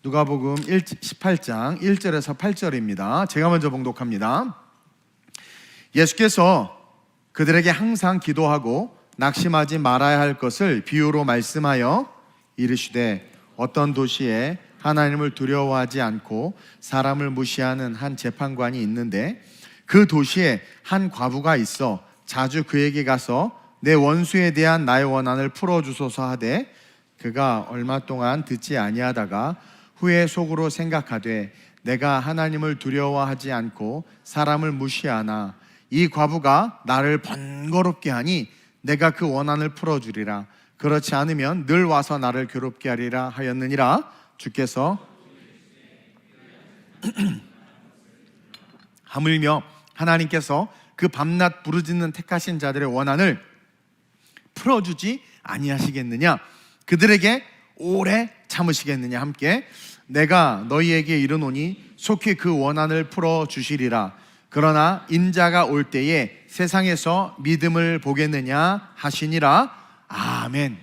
누가복음 18장 1절에서 8절입니다. 제가 먼저 봉독합니다. 예수께서 그들에게 항상 기도하고 낙심하지 말아야 할 것을 비유로 말씀하여 이르시되 어떤 도시에 하나님을 두려워하지 않고 사람을 무시하는 한 재판관이 있는데 그 도시에 한 과부가 있어 자주 그에게 가서 내 원수에 대한 나의 원한을 풀어주소서 하되 그가 얼마 동안 듣지 아니하다가 후에 속으로 생각하되 내가 하나님을 두려워하지 않고 사람을 무시하나 이 과부가 나를 번거롭게 하니 내가 그 원한을 풀어주리라. 그렇지 않으면 늘 와서 나를 괴롭게 하리라 하였느니라. 주께서 하물며 하나님께서 그 밤낮 부르짖는 택하신 자들의 원한을 풀어주지 아니하시겠느냐? 그들에게 오래 참으시겠느냐? 함께 내가 너희에게 이르노니 속히 그 원한을 풀어주시리라. 그러나 인자가 올 때에 세상에서 믿음을 보겠느냐 하시니라. 아멘.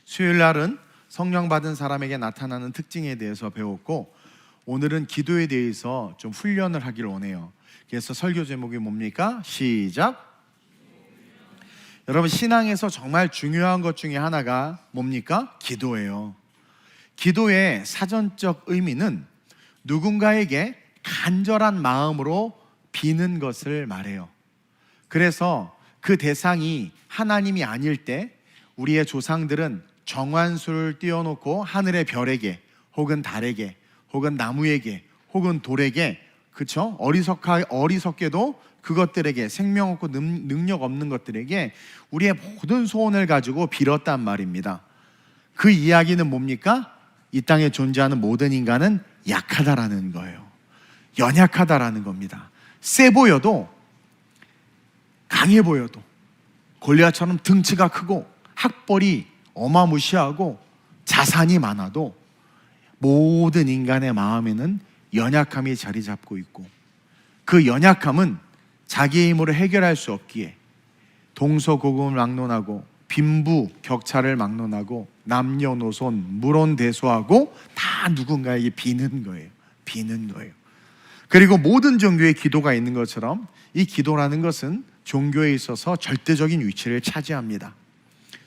수요일 날은 성령 받은 사람에게 나타나는 특징에 대해서 배웠고 오늘은 기도에 대해서 좀 훈련을 하길 원해요. 그래서 설교 제목이 뭡니까? 시작. 여러분, 신앙에서 정말 중요한 것 중에 하나가 뭡니까? 기도예요. 기도의 사전적 의미는 누군가에게 간절한 마음으로 비는 것을 말해요. 그래서 그 대상이 하나님이 아닐 때 우리의 조상들은 정환수를 띄워놓고 하늘의 별에게 혹은 달에게 혹은 나무에게 혹은 돌에게, 그쵸? 어리석게도 그것들에게, 생명 없고 능력 없는 것들에게 우리의 모든 소원을 가지고 빌었단 말입니다. 그 이야기는 뭡니까? 이 땅에 존재하는 모든 인간은 약하다라는 거예요. 연약하다라는 겁니다. 세 보여도, 강해 보여도, 골리앗처럼 등치가 크고 학벌이 어마무시하고 자산이 많아도 모든 인간의 마음에는 연약함이 자리 잡고 있고 그 연약함은 자기의 힘으로 해결할 수 없기에 동서고금을 막론하고 빈부격차를 막론하고 남녀노소 물론대소하고 다 누군가에게 비는 거예요. 비는 거예요. 그리고 모든 종교에 기도가 있는 것처럼 이 기도라는 것은 종교에 있어서 절대적인 위치를 차지합니다.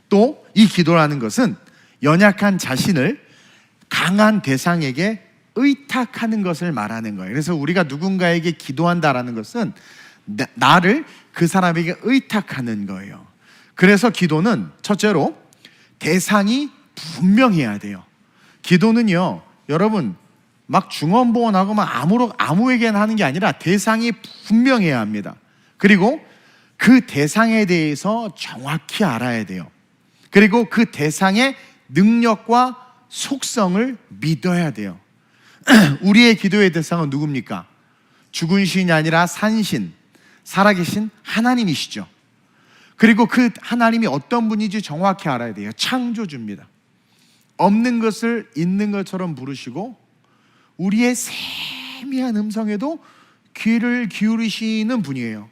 또 이 기도라는 것은 연약한 자신을 강한 대상에게 의탁하는 것을 말하는 거예요. 그래서 우리가 누군가에게 기도한다라는 것은 나를 그 사람에게 의탁하는 거예요. 그래서 기도는 첫째로 대상이 분명해야 돼요. 기도는요, 여러분 막 중언부언하고 막 아무에게나 하는 게 아니라 대상이 분명해야 합니다. 그리고 그 대상에 대해서 정확히 알아야 돼요. 그리고 그 대상의 능력과 속성을 믿어야 돼요. 우리의 기도의 대상은 누굽니까? 죽은 신이 아니라 산신, 살아계신 하나님이시죠. 그리고 그 하나님이 어떤 분인지 정확히 알아야 돼요. 창조주입니다. 없는 것을 있는 것처럼 부르시고 우리의 세미한 음성에도 귀를 기울이시는 분이에요.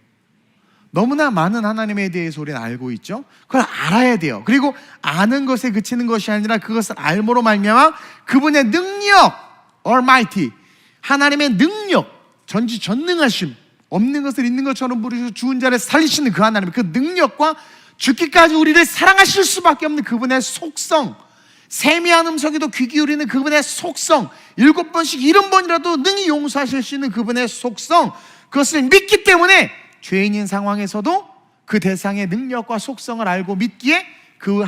너무나 많은 하나님에 대해서 우리는 알고 있죠. 그걸 알아야 돼요. 그리고 아는 것에 그치는 것이 아니라 그것을 알므로 말미암아 그분의 능력, Almighty, 하나님의 능력, 전지전능하심, 없는 것을 있는 것처럼 부르시고 죽은 자를 살리시는 그 하나님, 그 능력과 죽기까지 우리를 사랑하실 수밖에 없는 그분의 속성, 세미한 음성에도 귀 기울이는 그분의 속성, 7번씩 70번이라도 능히 용서하실 수 있는 그분의 속성, 그것을 믿기 때문에 죄인인 상황에서도 그 대상의 능력과 속성을 알고 믿기에 그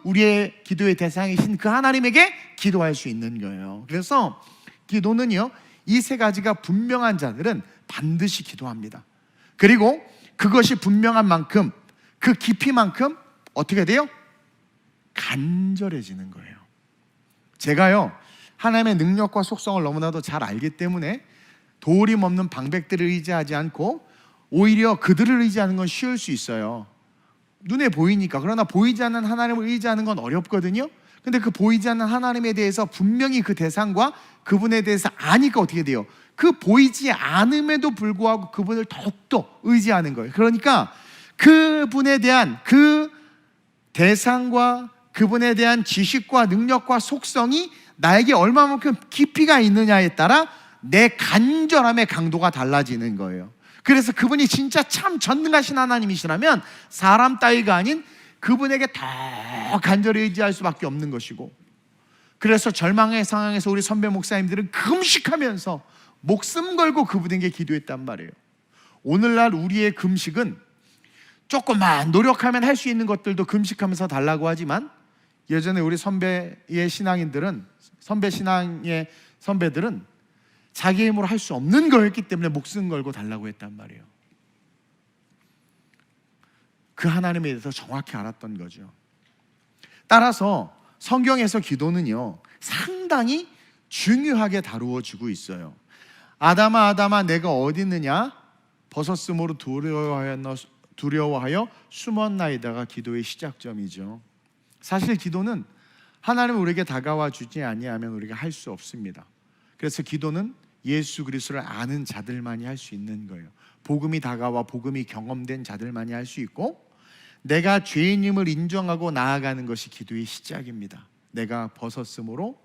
우리의 기도의 대상이신 그 하나님에게 기도할 수 있는 거예요. 그래서 기도는요, 이 세 가지가 분명한 자들은 반드시 기도합니다. 그리고 그것이 분명한 만큼, 그 깊이만큼 어떻게 돼요? 간절해지는 거예요. 제가요, 하나님의 능력과 속성을 너무나도 잘 알기 때문에 도림 없는 방백들을 의지하지 않고 오히려 그들을 의지하는 건 쉬울 수 있어요. 눈에 보이니까. 그러나 보이지 않는 하나님을 의지하는 건 어렵거든요. 근데 그 보이지 않는 하나님에 대해서 분명히 그 대상과 그분에 대해서 아니까 어떻게 돼요? 그 보이지 않음에도 불구하고 그분을 더욱더 의지하는 거예요. 그러니까 그분에 대한 그 대상과 그분에 대한 지식과 능력과 속성이 나에게 얼마만큼 깊이가 있느냐에 따라 내 간절함의 강도가 달라지는 거예요. 그래서 그분이 진짜 참 전능하신 하나님이시라면 사람 따위가 아닌 그분에게 더 간절히 의지할 수밖에 없는 것이고, 그래서 절망의 상황에서 우리 선배 목사님들은 금식하면서 목숨 걸고 그분에게 기도했단 말이에요. 오늘날 우리의 금식은 조금만 노력하면 할 수 있는 것들도 금식하면서 달라고 하지만, 예전에 우리 선배의 신앙인들은, 선배 신앙의 선배들은 자기 힘으로 할 수 없는 거였기 때문에 목숨 걸고 달라고 했단 말이에요. 그 하나님에 대해서 정확히 알았던 거죠. 따라서 성경에서 기도는요, 상당히 중요하게 다루어지고 있어요. 아담아 아담아 내가 어디 있느냐 벗었으므로 두려워하여 숨었나이다가 기도의 시작점이죠. 사실 기도는 하나님은 우리에게 다가와 주지 아니하면 우리가 할 수 없습니다. 그래서 기도는 예수 그리스도를 아는 자들만이 할 수 있는 거예요. 복음이 다가와 복음이 경험된 자들만이 할 수 있고, 내가 죄인임을 인정하고 나아가는 것이 기도의 시작입니다. 내가 벗었으므로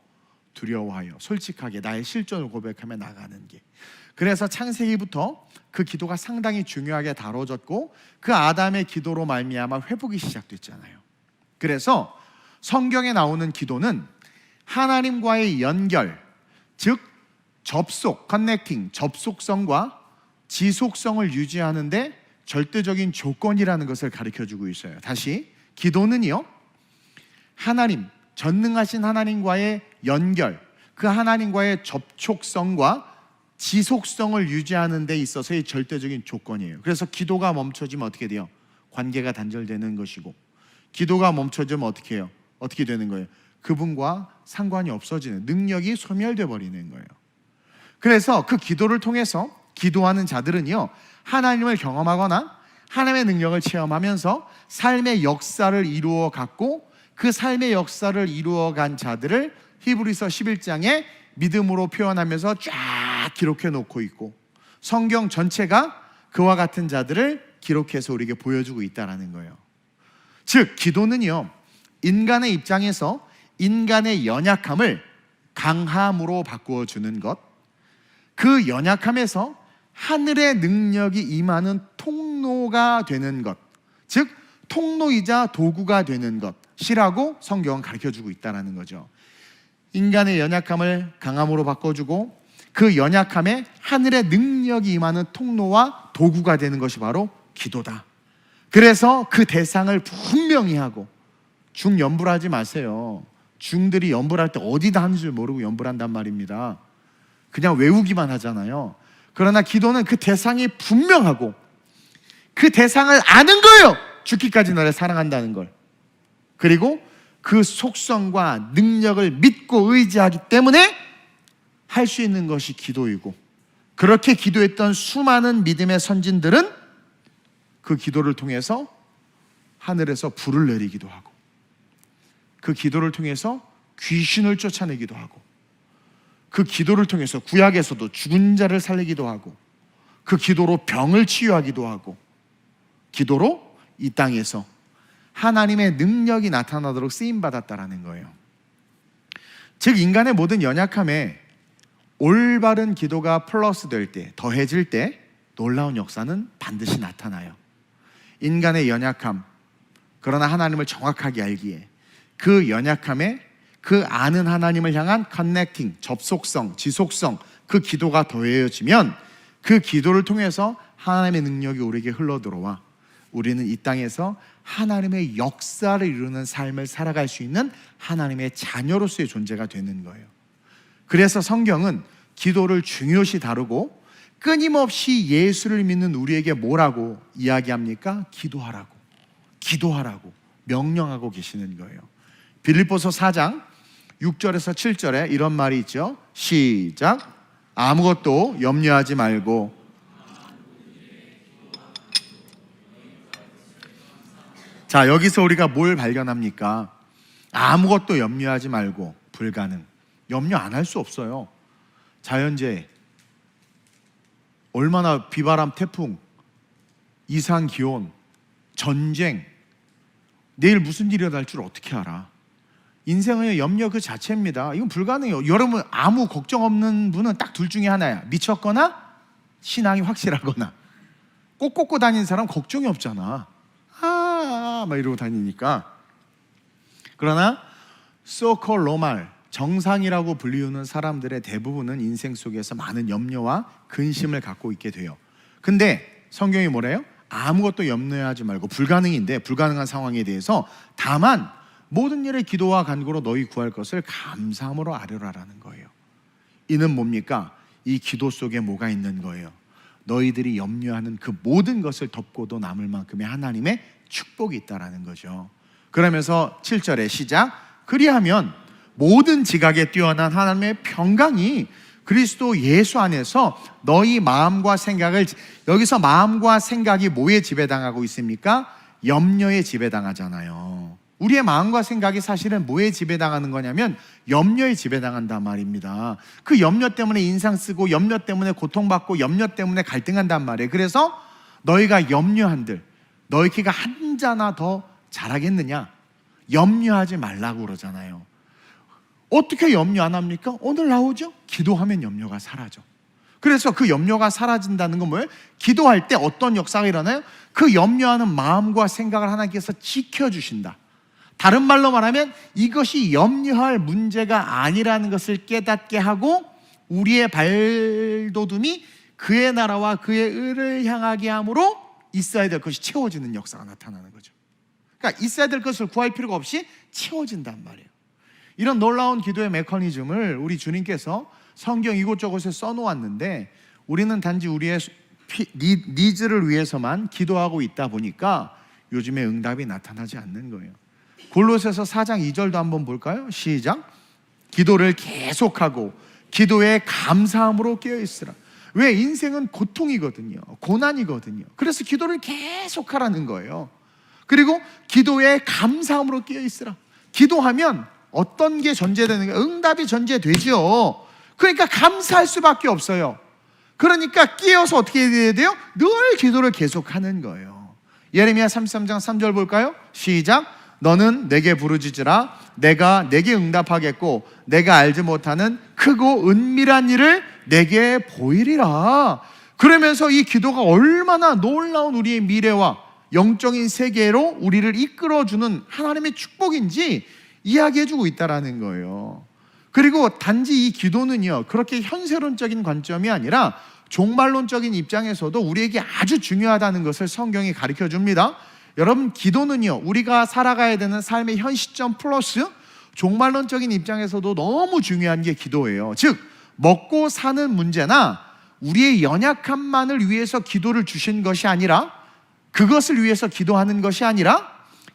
두려워하여 솔직하게 나의 실존을 고백하며 나가는 게. 그래서 창세기부터 그 기도가 상당히 중요하게 다뤄졌고, 그 아담의 기도로 말미암아 회복이 시작됐잖아요. 그래서 성경에 나오는 기도는 하나님과의 연결, 즉 접속, 커넥팅, 접속성과 지속성을 유지하는데 절대적인 조건이라는 것을 가르쳐주고 있어요. 다시, 기도는요, 하나님, 전능하신 하나님과의 연결, 그 하나님과의 접촉성과 지속성을 유지하는 데 있어서의 절대적인 조건이에요. 그래서 기도가 멈춰지면 어떻게 돼요? 관계가 단절되는 것이고, 기도가 멈춰지면 어떻게 해요? 어떻게 되는 거예요? 그분과 상관이 없어지는, 능력이 소멸돼 버리는 거예요. 그래서 그 기도를 통해서 기도하는 자들은요, 하나님을 경험하거나 하나님의 능력을 체험하면서 삶의 역사를 이루어 갔고, 그 삶의 역사를 이루어 간 자들을 히브리서 11장에 믿음으로 표현하면서 쫙 기록해 놓고 있고, 성경 전체가 그와 같은 자들을 기록해서 우리에게 보여주고 있다는 거예요. 즉 기도는요, 인간의 입장에서 인간의 연약함을 강함으로 바꾸어 주는 것, 그 연약함에서 하늘의 능력이 임하는 통로가 되는 것, 즉 통로이자 도구가 되는 것이라고 성경은 가르쳐주고 있다는 거죠. 인간의 연약함을 강함으로 바꿔주고, 그 연약함에 하늘의 능력이 임하는 통로와 도구가 되는 것이 바로 기도다. 그래서 그 대상을 분명히 하고, 중 연불하지 마세요. 중들이 연불할 때 어디다 하는 줄 모르고 연불한단 말입니다. 그냥 외우기만 하잖아요. 그러나 기도는 그 대상이 분명하고, 그 대상을 아는 거예요. 죽기까지 너를 사랑한다는 걸. 그리고 그 속성과 능력을 믿고 의지하기 때문에 할 수 있는 것이 기도이고, 그렇게 기도했던 수많은 믿음의 선진들은 그 기도를 통해서 하늘에서 불을 내리기도 하고, 그 기도를 통해서 귀신을 쫓아내기도 하고, 그 기도를 통해서 구약에서도 죽은 자를 살리기도 하고, 그 기도로 병을 치유하기도 하고, 기도로 이 땅에서 하나님의 능력이 나타나도록 쓰임받았다라는 거예요. 즉 인간의 모든 연약함에 올바른 기도가 플러스 될 때, 더해질 때 놀라운 역사는 반드시 나타나요. 인간의 연약함, 그러나 하나님을 정확하게 알기에 그 연약함에 그 아는 하나님을 향한 커넥팅, 접속성, 지속성, 그 기도가 더해지면 그 기도를 통해서 하나님의 능력이 우리에게 흘러들어와 우리는 이 땅에서 하나님의 역사를 이루는 삶을 살아갈 수 있는 하나님의 자녀로서의 존재가 되는 거예요. 그래서 성경은 기도를 중요시 다루고 끊임없이 예수를 믿는 우리에게 뭐라고 이야기합니까? 기도하라고 명령하고 계시는 거예요. 빌립보서 4장 6절에서 7절에 이런 말이 있죠. 시작. 아무것도 염려하지 말고. 자, 여기서 우리가 뭘 발견합니까? 아무것도 염려하지 말고. 불가능. 염려 안 할 수 없어요. 자연재해, 얼마나 비바람, 태풍, 이상 기온, 전쟁, 내일 무슨 일이 일어날 줄 어떻게 알아? 인생은 염려 그 자체입니다. 이건 불가능해요. 여러분 아무 걱정 없는 분은 딱 둘 중에 하나야. 미쳤거나 신앙이 확실하거나. 꼭 꽂고 다니는 사람 걱정이 없잖아. 막 이러고 다니니까. 그러나 소콜 노말, 정상이라고 불리우는 사람들의 대부분은 인생 속에서 많은 염려와 근심을 갖고 있게 돼요. 근데 성경이 뭐래요? 아무것도 염려하지 말고, 불가능인데 불가능한 상황에 대해서 다만 모든 일에 기도와 간구로 너희 구할 것을 감사함으로 아뢰라라는 거예요. 이는 뭡니까? 이 기도 속에 뭐가 있는 거예요? 너희들이 염려하는 그 모든 것을 덮고도 남을 만큼의 하나님의 축복이 있다라는 거죠. 그러면서 7절에 시작. 그리하면 모든 지각에 뛰어난 하나님의 평강이 그리스도 예수 안에서 너희 마음과 생각을, 여기서 마음과 생각이 뭐에 지배당하고 있습니까? 염려에 지배당하잖아요. 우리의 마음과 생각이 사실은 뭐에 지배당하는 거냐면 염려에 지배당한단 말입니다. 그 염려 때문에 인상 쓰고, 염려 때문에 고통받고, 염려 때문에 갈등한단 말이에요. 그래서 너희가 염려한들 너희 키가 한 자나 더 자라겠느냐? 염려하지 말라고 그러잖아요. 어떻게 염려 안 합니까? 오늘 나오죠? 기도하면 염려가 사라져. 그래서 그 염려가 사라진다는 건 뭐예요? 기도할 때 어떤 역사가 일어나요? 그 염려하는 마음과 생각을 하나님께서 지켜주신다. 다른 말로 말하면 이것이 염려할 문제가 아니라는 것을 깨닫게 하고, 우리의 발돋움이 그의 나라와 그의 의를 향하게 함으로 있어야 될 것이 채워지는 역사가 나타나는 거죠. 그러니까 있어야 될 것을 구할 필요가 없이 채워진단 말이에요. 이런 놀라운 기도의 메커니즘을 우리 주님께서 성경 이곳저곳에 써놓았는데, 우리는 단지 우리의 니즈를 위해서만 기도하고 있다 보니까 요즘에 응답이 나타나지 않는 거예요. 골로새서 4장 2절도 한번 볼까요? 시작. 기도를 계속하고 기도에 감사함으로 깨어있으라. 왜? 인생은 고통이거든요. 고난이거든요. 그래서 기도를 계속하라는 거예요. 그리고 기도에 감사함으로 깨어있으라. 기도하면 어떤 게 전제되는 거예요? 응답이 전제되죠. 그러니까 감사할 수밖에 없어요. 그러니까 깨어서 어떻게 해야 돼요? 늘 기도를 계속하는 거예요. 예레미야 33장 3절 볼까요? 시작. 너는 내게 부르짖으라. 내가 내게 응답하겠고 내가 알지 못하는 크고 은밀한 일을 내게 보이리라. 그러면서 이 기도가 얼마나 놀라운 우리의 미래와 영적인 세계로 우리를 이끌어주는 하나님의 축복인지 이야기해주고 있다는 거예요. 그리고 단지 이 기도는요, 그렇게 현세론적인 관점이 아니라 종말론적인 입장에서도 우리에게 아주 중요하다는 것을 성경이 가르쳐 줍니다. 여러분, 기도는요, 우리가 살아가야 되는 삶의 현 시점 플러스 종말론적인 입장에서도 너무 중요한 게 기도예요. 즉, 먹고 사는 문제나 우리의 연약함만을 위해서 기도를 주신 것이 아니라, 그것을 위해서 기도하는 것이 아니라,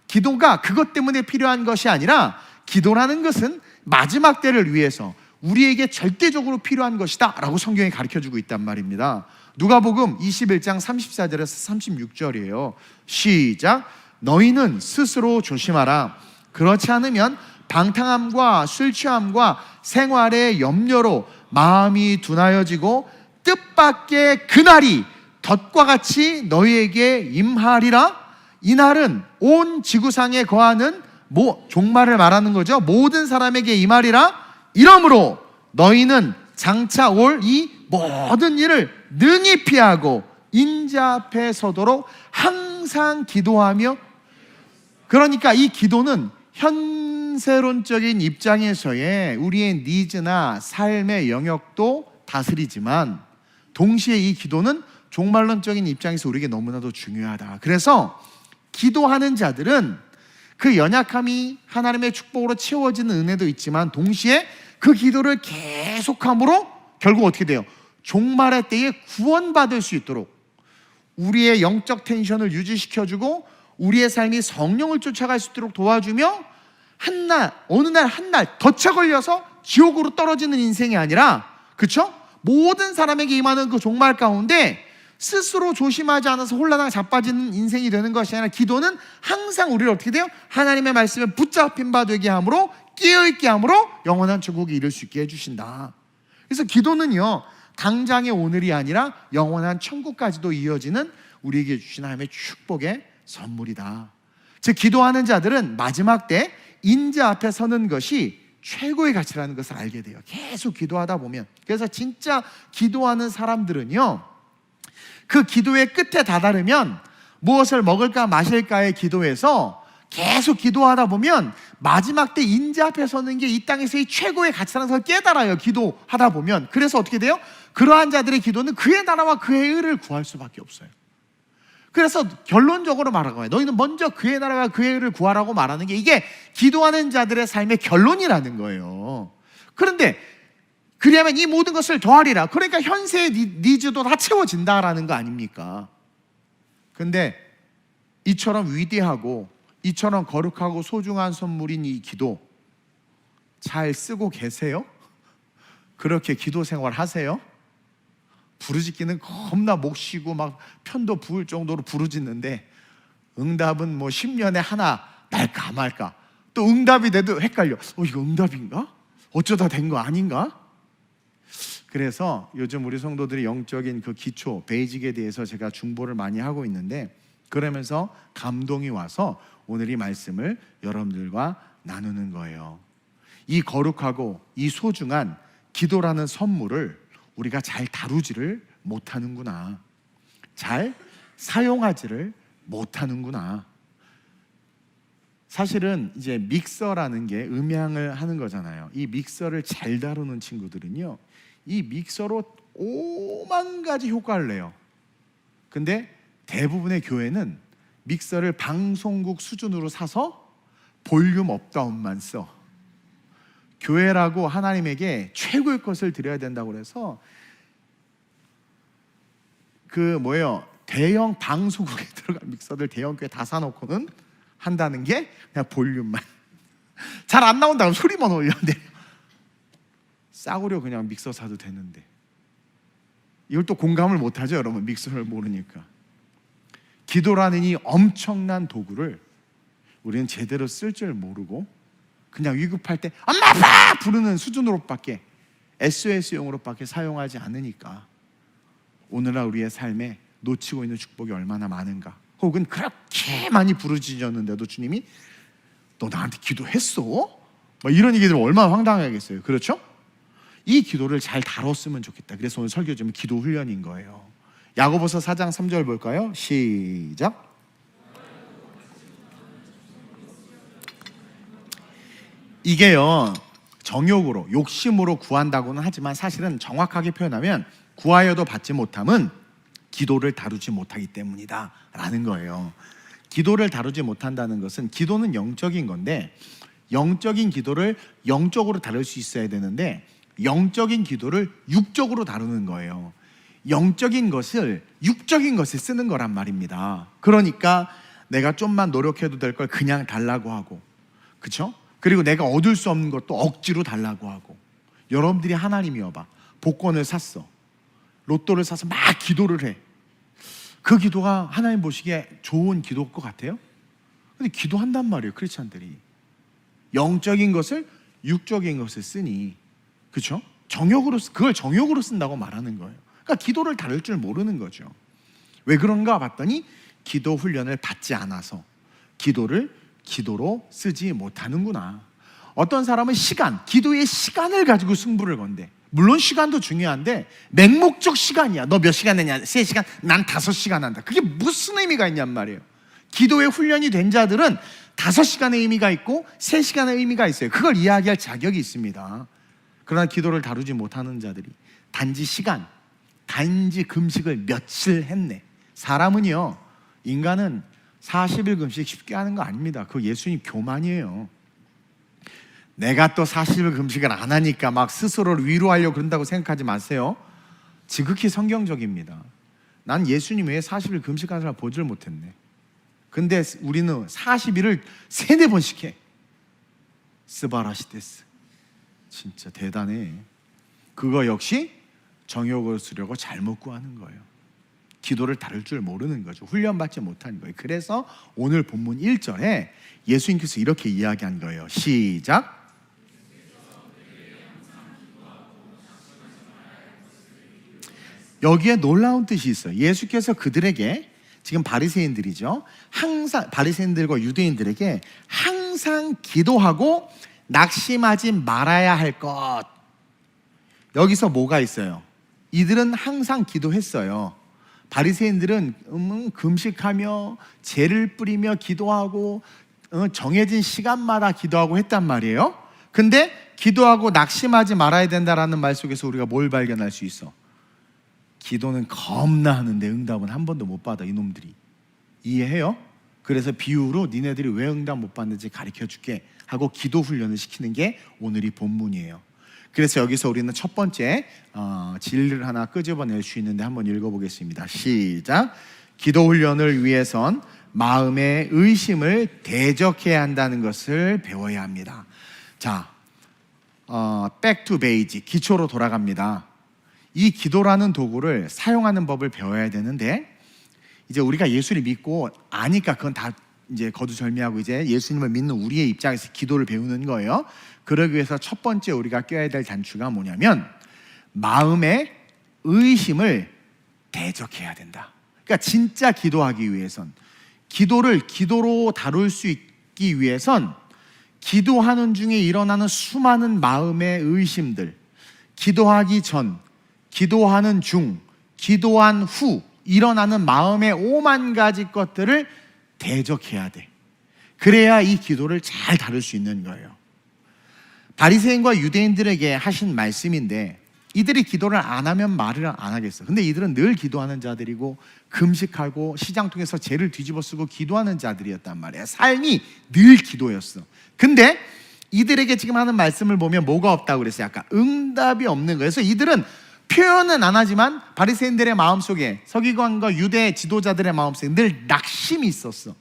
기도가 그것 때문에 필요한 것이 아니라, 기도라는 것은 마지막 때를 위해서 우리에게 절대적으로 필요한 것이다 라고 성경이 가르쳐주고 있단 말입니다. 누가복음 21장 34절에서 36절이에요. 시작. 너희는 스스로 조심하라. 그렇지 않으면 방탕함과 술 취함과 생활의 염려로 마음이 둔하여지고 뜻밖의 그날이 덫과 같이 너희에게 임하리라. 이날은 온 지구상에 거하는 종말을 말하는 거죠. 모든 사람에게 임하리라. 이러므로 너희는 장차 올 이 모든 일을 능히 피하고 인자 앞에 서도록 항상 기도하며. 그러니까 이 기도는 현세론적인 입장에서의 우리의 니즈나 삶의 영역도 다스리지만, 동시에 이 기도는 종말론적인 입장에서 우리에게 너무나도 중요하다. 그래서 기도하는 자들은 그 연약함이 하나님의 축복으로 채워지는 은혜도 있지만, 동시에 그 기도를 계속함으로 결국 어떻게 돼요? 종말의 때에 구원받을 수 있도록 우리의 영적 텐션을 유지시켜주고 우리의 삶이 성령을 쫓아갈 수 있도록 도와주며, 어느 날 한 날 덫에 걸려서 지옥으로 떨어지는 인생이 아니라, 그렇죠? 모든 사람에게 임하는 그 종말 가운데 스스로 조심하지 않아서 홀라당 자빠지는 인생이 되는 것이 아니라, 기도는 항상 우리를 어떻게 돼요? 하나님의 말씀에 붙잡힌 바 되게 함으로, 깨어있게 함으로 영원한 천국에 이를 수 있게 해주신다. 그래서 기도는요, 당장의 오늘이 아니라 영원한 천국까지도 이어지는 우리에게 주신 하나님의 축복의 선물이다. 즉, 기도하는 자들은 마지막 때 인자 앞에 서는 것이 최고의 가치라는 것을 알게 돼요. 계속 기도하다 보면. 그래서 진짜 기도하는 사람들은요, 그 기도의 끝에 다다르면 무엇을 먹을까 마실까의 기도에서 계속 기도하다 보면 마지막 때 인자 앞에 서는 게 이 땅에서의 최고의 가치라는 것을 깨달아요. 기도하다 보면. 그래서 어떻게 돼요? 그러한 자들의 기도는 그의 나라와 그의 의를 구할 수밖에 없어요. 그래서 결론적으로 말하는 거예요. 너희는 먼저 그의 나라와 그의 의를 구하라고 말하는 게 이게 기도하는 자들의 삶의 결론이라는 거예요. 그런데 그리하면 이 모든 것을 더하리라. 그러니까 현세의 니즈도 다 채워진다라는 거 아닙니까? 근데 이처럼 위대하고 이처럼 거룩하고 소중한 선물인 이 기도 잘 쓰고 계세요? 그렇게 기도 생활 하세요? 부르짖기는 겁나 목 쉬고 막 편도 부을 정도로 부르짖는데 응답은 뭐 10년에 하나 날까 말까. 또 응답이 돼도 헷갈려. 이거 응답인가? 어쩌다 된 거 아닌가? 그래서 요즘 우리 성도들이 영적인 그 기초, 베이직에 대해서 제가 중보를 많이 하고 있는데, 그러면서 감동이 와서 오늘 이 말씀을 여러분들과 나누는 거예요. 이 거룩하고 이 소중한 기도라는 선물을 우리가 잘 다루지를 못하는구나. 잘 사용하지를 못하는구나. 사실은 이제 믹서라는 게 음향을 하는 거잖아요. 이 믹서를 잘 다루는 친구들은요, 이 믹서로 오만 가지 효과를 내요. 근데 대부분의 교회는 믹서를 방송국 수준으로 사서 볼륨 업다운만 써. 교회라고 하나님에게 최고의 것을 드려야 된다고 그래서 대형 방송국에 들어간 믹서들 대형 교회 다 사놓고는 한다는 게 그냥 볼륨만. 잘 안 나온다고 소리만 올렸는데 싸구려 그냥 믹서 사도 되는데, 이걸 또 공감을 못하죠 여러분, 믹서를 모르니까. 기도라는 이 엄청난 도구를 우리는 제대로 쓸 줄 모르고 그냥 위급할 때 엄마 아빠 부르는 수준으로밖에, SOS용으로밖에 사용하지 않으니까 오늘날 우리의 삶에 놓치고 있는 축복이 얼마나 많은가. 혹은 그렇게 많이 부르짖었는데도 주님이 너 나한테 기도했어? 뭐 이런 얘기 들으면 얼마나 황당하겠어요. 그렇죠? 이 기도를 잘 다뤘으면 좋겠다. 그래서 오늘 설교 좀 기도 훈련인 거예요. 야고보서 4장 3절 볼까요? 시작. 이게요, 정욕으로, 욕심으로 구한다고는 하지만 사실은 정확하게 표현하면 구하여도 받지 못함은 기도를 다루지 못하기 때문이다 라는 거예요. 기도를 다루지 못한다는 것은, 기도는 영적인 건데 영적인 기도를 영적으로 다룰 수 있어야 되는데 영적인 기도를 육적으로 다루는 거예요. 영적인 것을 육적인 것에 쓰는 거란 말입니다. 그러니까 내가 좀만 노력해도 될 걸 그냥 달라고 하고, 그렇죠? 그리고 내가 얻을 수 없는 것도 억지로 달라고 하고. 여러분들이 하나님이어봐, 복권을 샀어, 로또를 사서 막 기도를 해. 그 기도가 하나님 보시기에 좋은 기도일 것 같아요? 근데 기도한단 말이에요, 크리스찬들이. 영적인 것을 육적인 것에 쓰니, 그렇죠? 그걸 정욕으로 쓴다고 말하는 거예요. 그러니까 기도를 다룰 줄 모르는 거죠. 왜 그런가 봤더니 기도 훈련을 받지 않아서 기도를 기도로 쓰지 못하는구나. 어떤 사람은 기도의 시간을 가지고 승부를 건대. 물론 시간도 중요한데 맹목적 시간이야. 너 몇 시간 했냐? 3시간? 난 5시간 한다. 그게 무슨 의미가 있냔 말이에요. 기도에 훈련이 된 자들은 5시간의 의미가 있고 3시간의 의미가 있어요. 그걸 이야기할 자격이 있습니다. 그러나 기도를 다루지 못하는 자들이 단지 금식을 며칠 했네. 사람은요, 인간은 40일 금식 쉽게 하는 거 아닙니다. 그거 예수님 교만이에요. 내가 또 40일 금식을 안 하니까 막 스스로를 위로하려고 그런다고 생각하지 마세요. 지극히 성경적입니다. 난 예수님 외에 40일 금식하는 사람 보질 못했네. 근데 우리는 40일을 3-4번씩 해. 스바라시데스. 진짜 대단해. 그거 역시 정욕을 쓰려고 잘못 구하는 거예요. 기도를 다룰 줄 모르는 거죠. 훈련받지 못한 거예요. 그래서 오늘 본문 1절에 예수님께서 이렇게 이야기한 거예요. 시작. 여기에 놀라운 뜻이 있어요. 예수께서 그들에게, 지금 바리새인들이죠, 바리새인들과 유대인들에게 항상 항상 기도하고 낙심하지 말아야 할 것. 여기서 뭐가 있어요? 이들은 항상 기도했어요. 바리새인들은 금식하며 재를 뿌리며 기도하고 정해진 시간마다 기도하고 했단 말이에요. 근데 기도하고 낙심하지 말아야 된다라는 말 속에서 우리가 뭘 발견할 수 있어? 기도는 겁나 하는데 응답은 한 번도 못 받아, 이놈들이. 이해해요? 그래서 비유로 니네들이 왜 응답 못 받는지 가르쳐 줄게 하고 기도 훈련을 시키는 게 오늘 이 본문이에요. 그래서 여기서 우리는 첫 번째 진리를 하나 끄집어낼 수 있는데 한번 읽어보겠습니다. 시작. 기도 훈련을 위해선 마음의 의심을 대적해야 한다는 것을 배워야 합니다. 자, back to basic, 기초로 돌아갑니다. 이 기도라는 도구를 사용하는 법을 배워야 되는데, 이제 우리가 예수를 믿고 아니까 그건 다 이제 거두절미하고 이제 예수님을 믿는 우리의 입장에서 기도를 배우는 거예요. 그러기 위해서 첫 번째 우리가 껴야 될 단추가 뭐냐면 마음의 의심을 대적해야 된다. 그러니까 진짜 기도하기 위해선, 기도를 기도로 다룰 수 있기 위해선 기도하는 중에 일어나는 수많은 마음의 의심들, 기도하기 전, 기도하는 중, 기도한 후 일어나는 마음의 5만 가지 것들을 대적해야 돼. 그래야 이 기도를 잘 다룰 수 있는 거예요. 바리새인과 유대인들에게 하신 말씀인데, 이들이 기도를 안 하면 말을 안 하겠어. 근데 이들은 늘 기도하는 자들이고 금식하고 시장통에서 죄를 뒤집어 쓰고 기도하는 자들이었단 말이야. 삶이 늘 기도였어. 근데 이들에게 지금 하는 말씀을 보면 뭐가 없다고 그랬어요? 아까 응답이 없는 거예요. 그래서 이들은 표현은 안 하지만 바리새인들의 마음속에, 서기관과 유대 지도자들의 마음속에 늘 낙심이 있었어.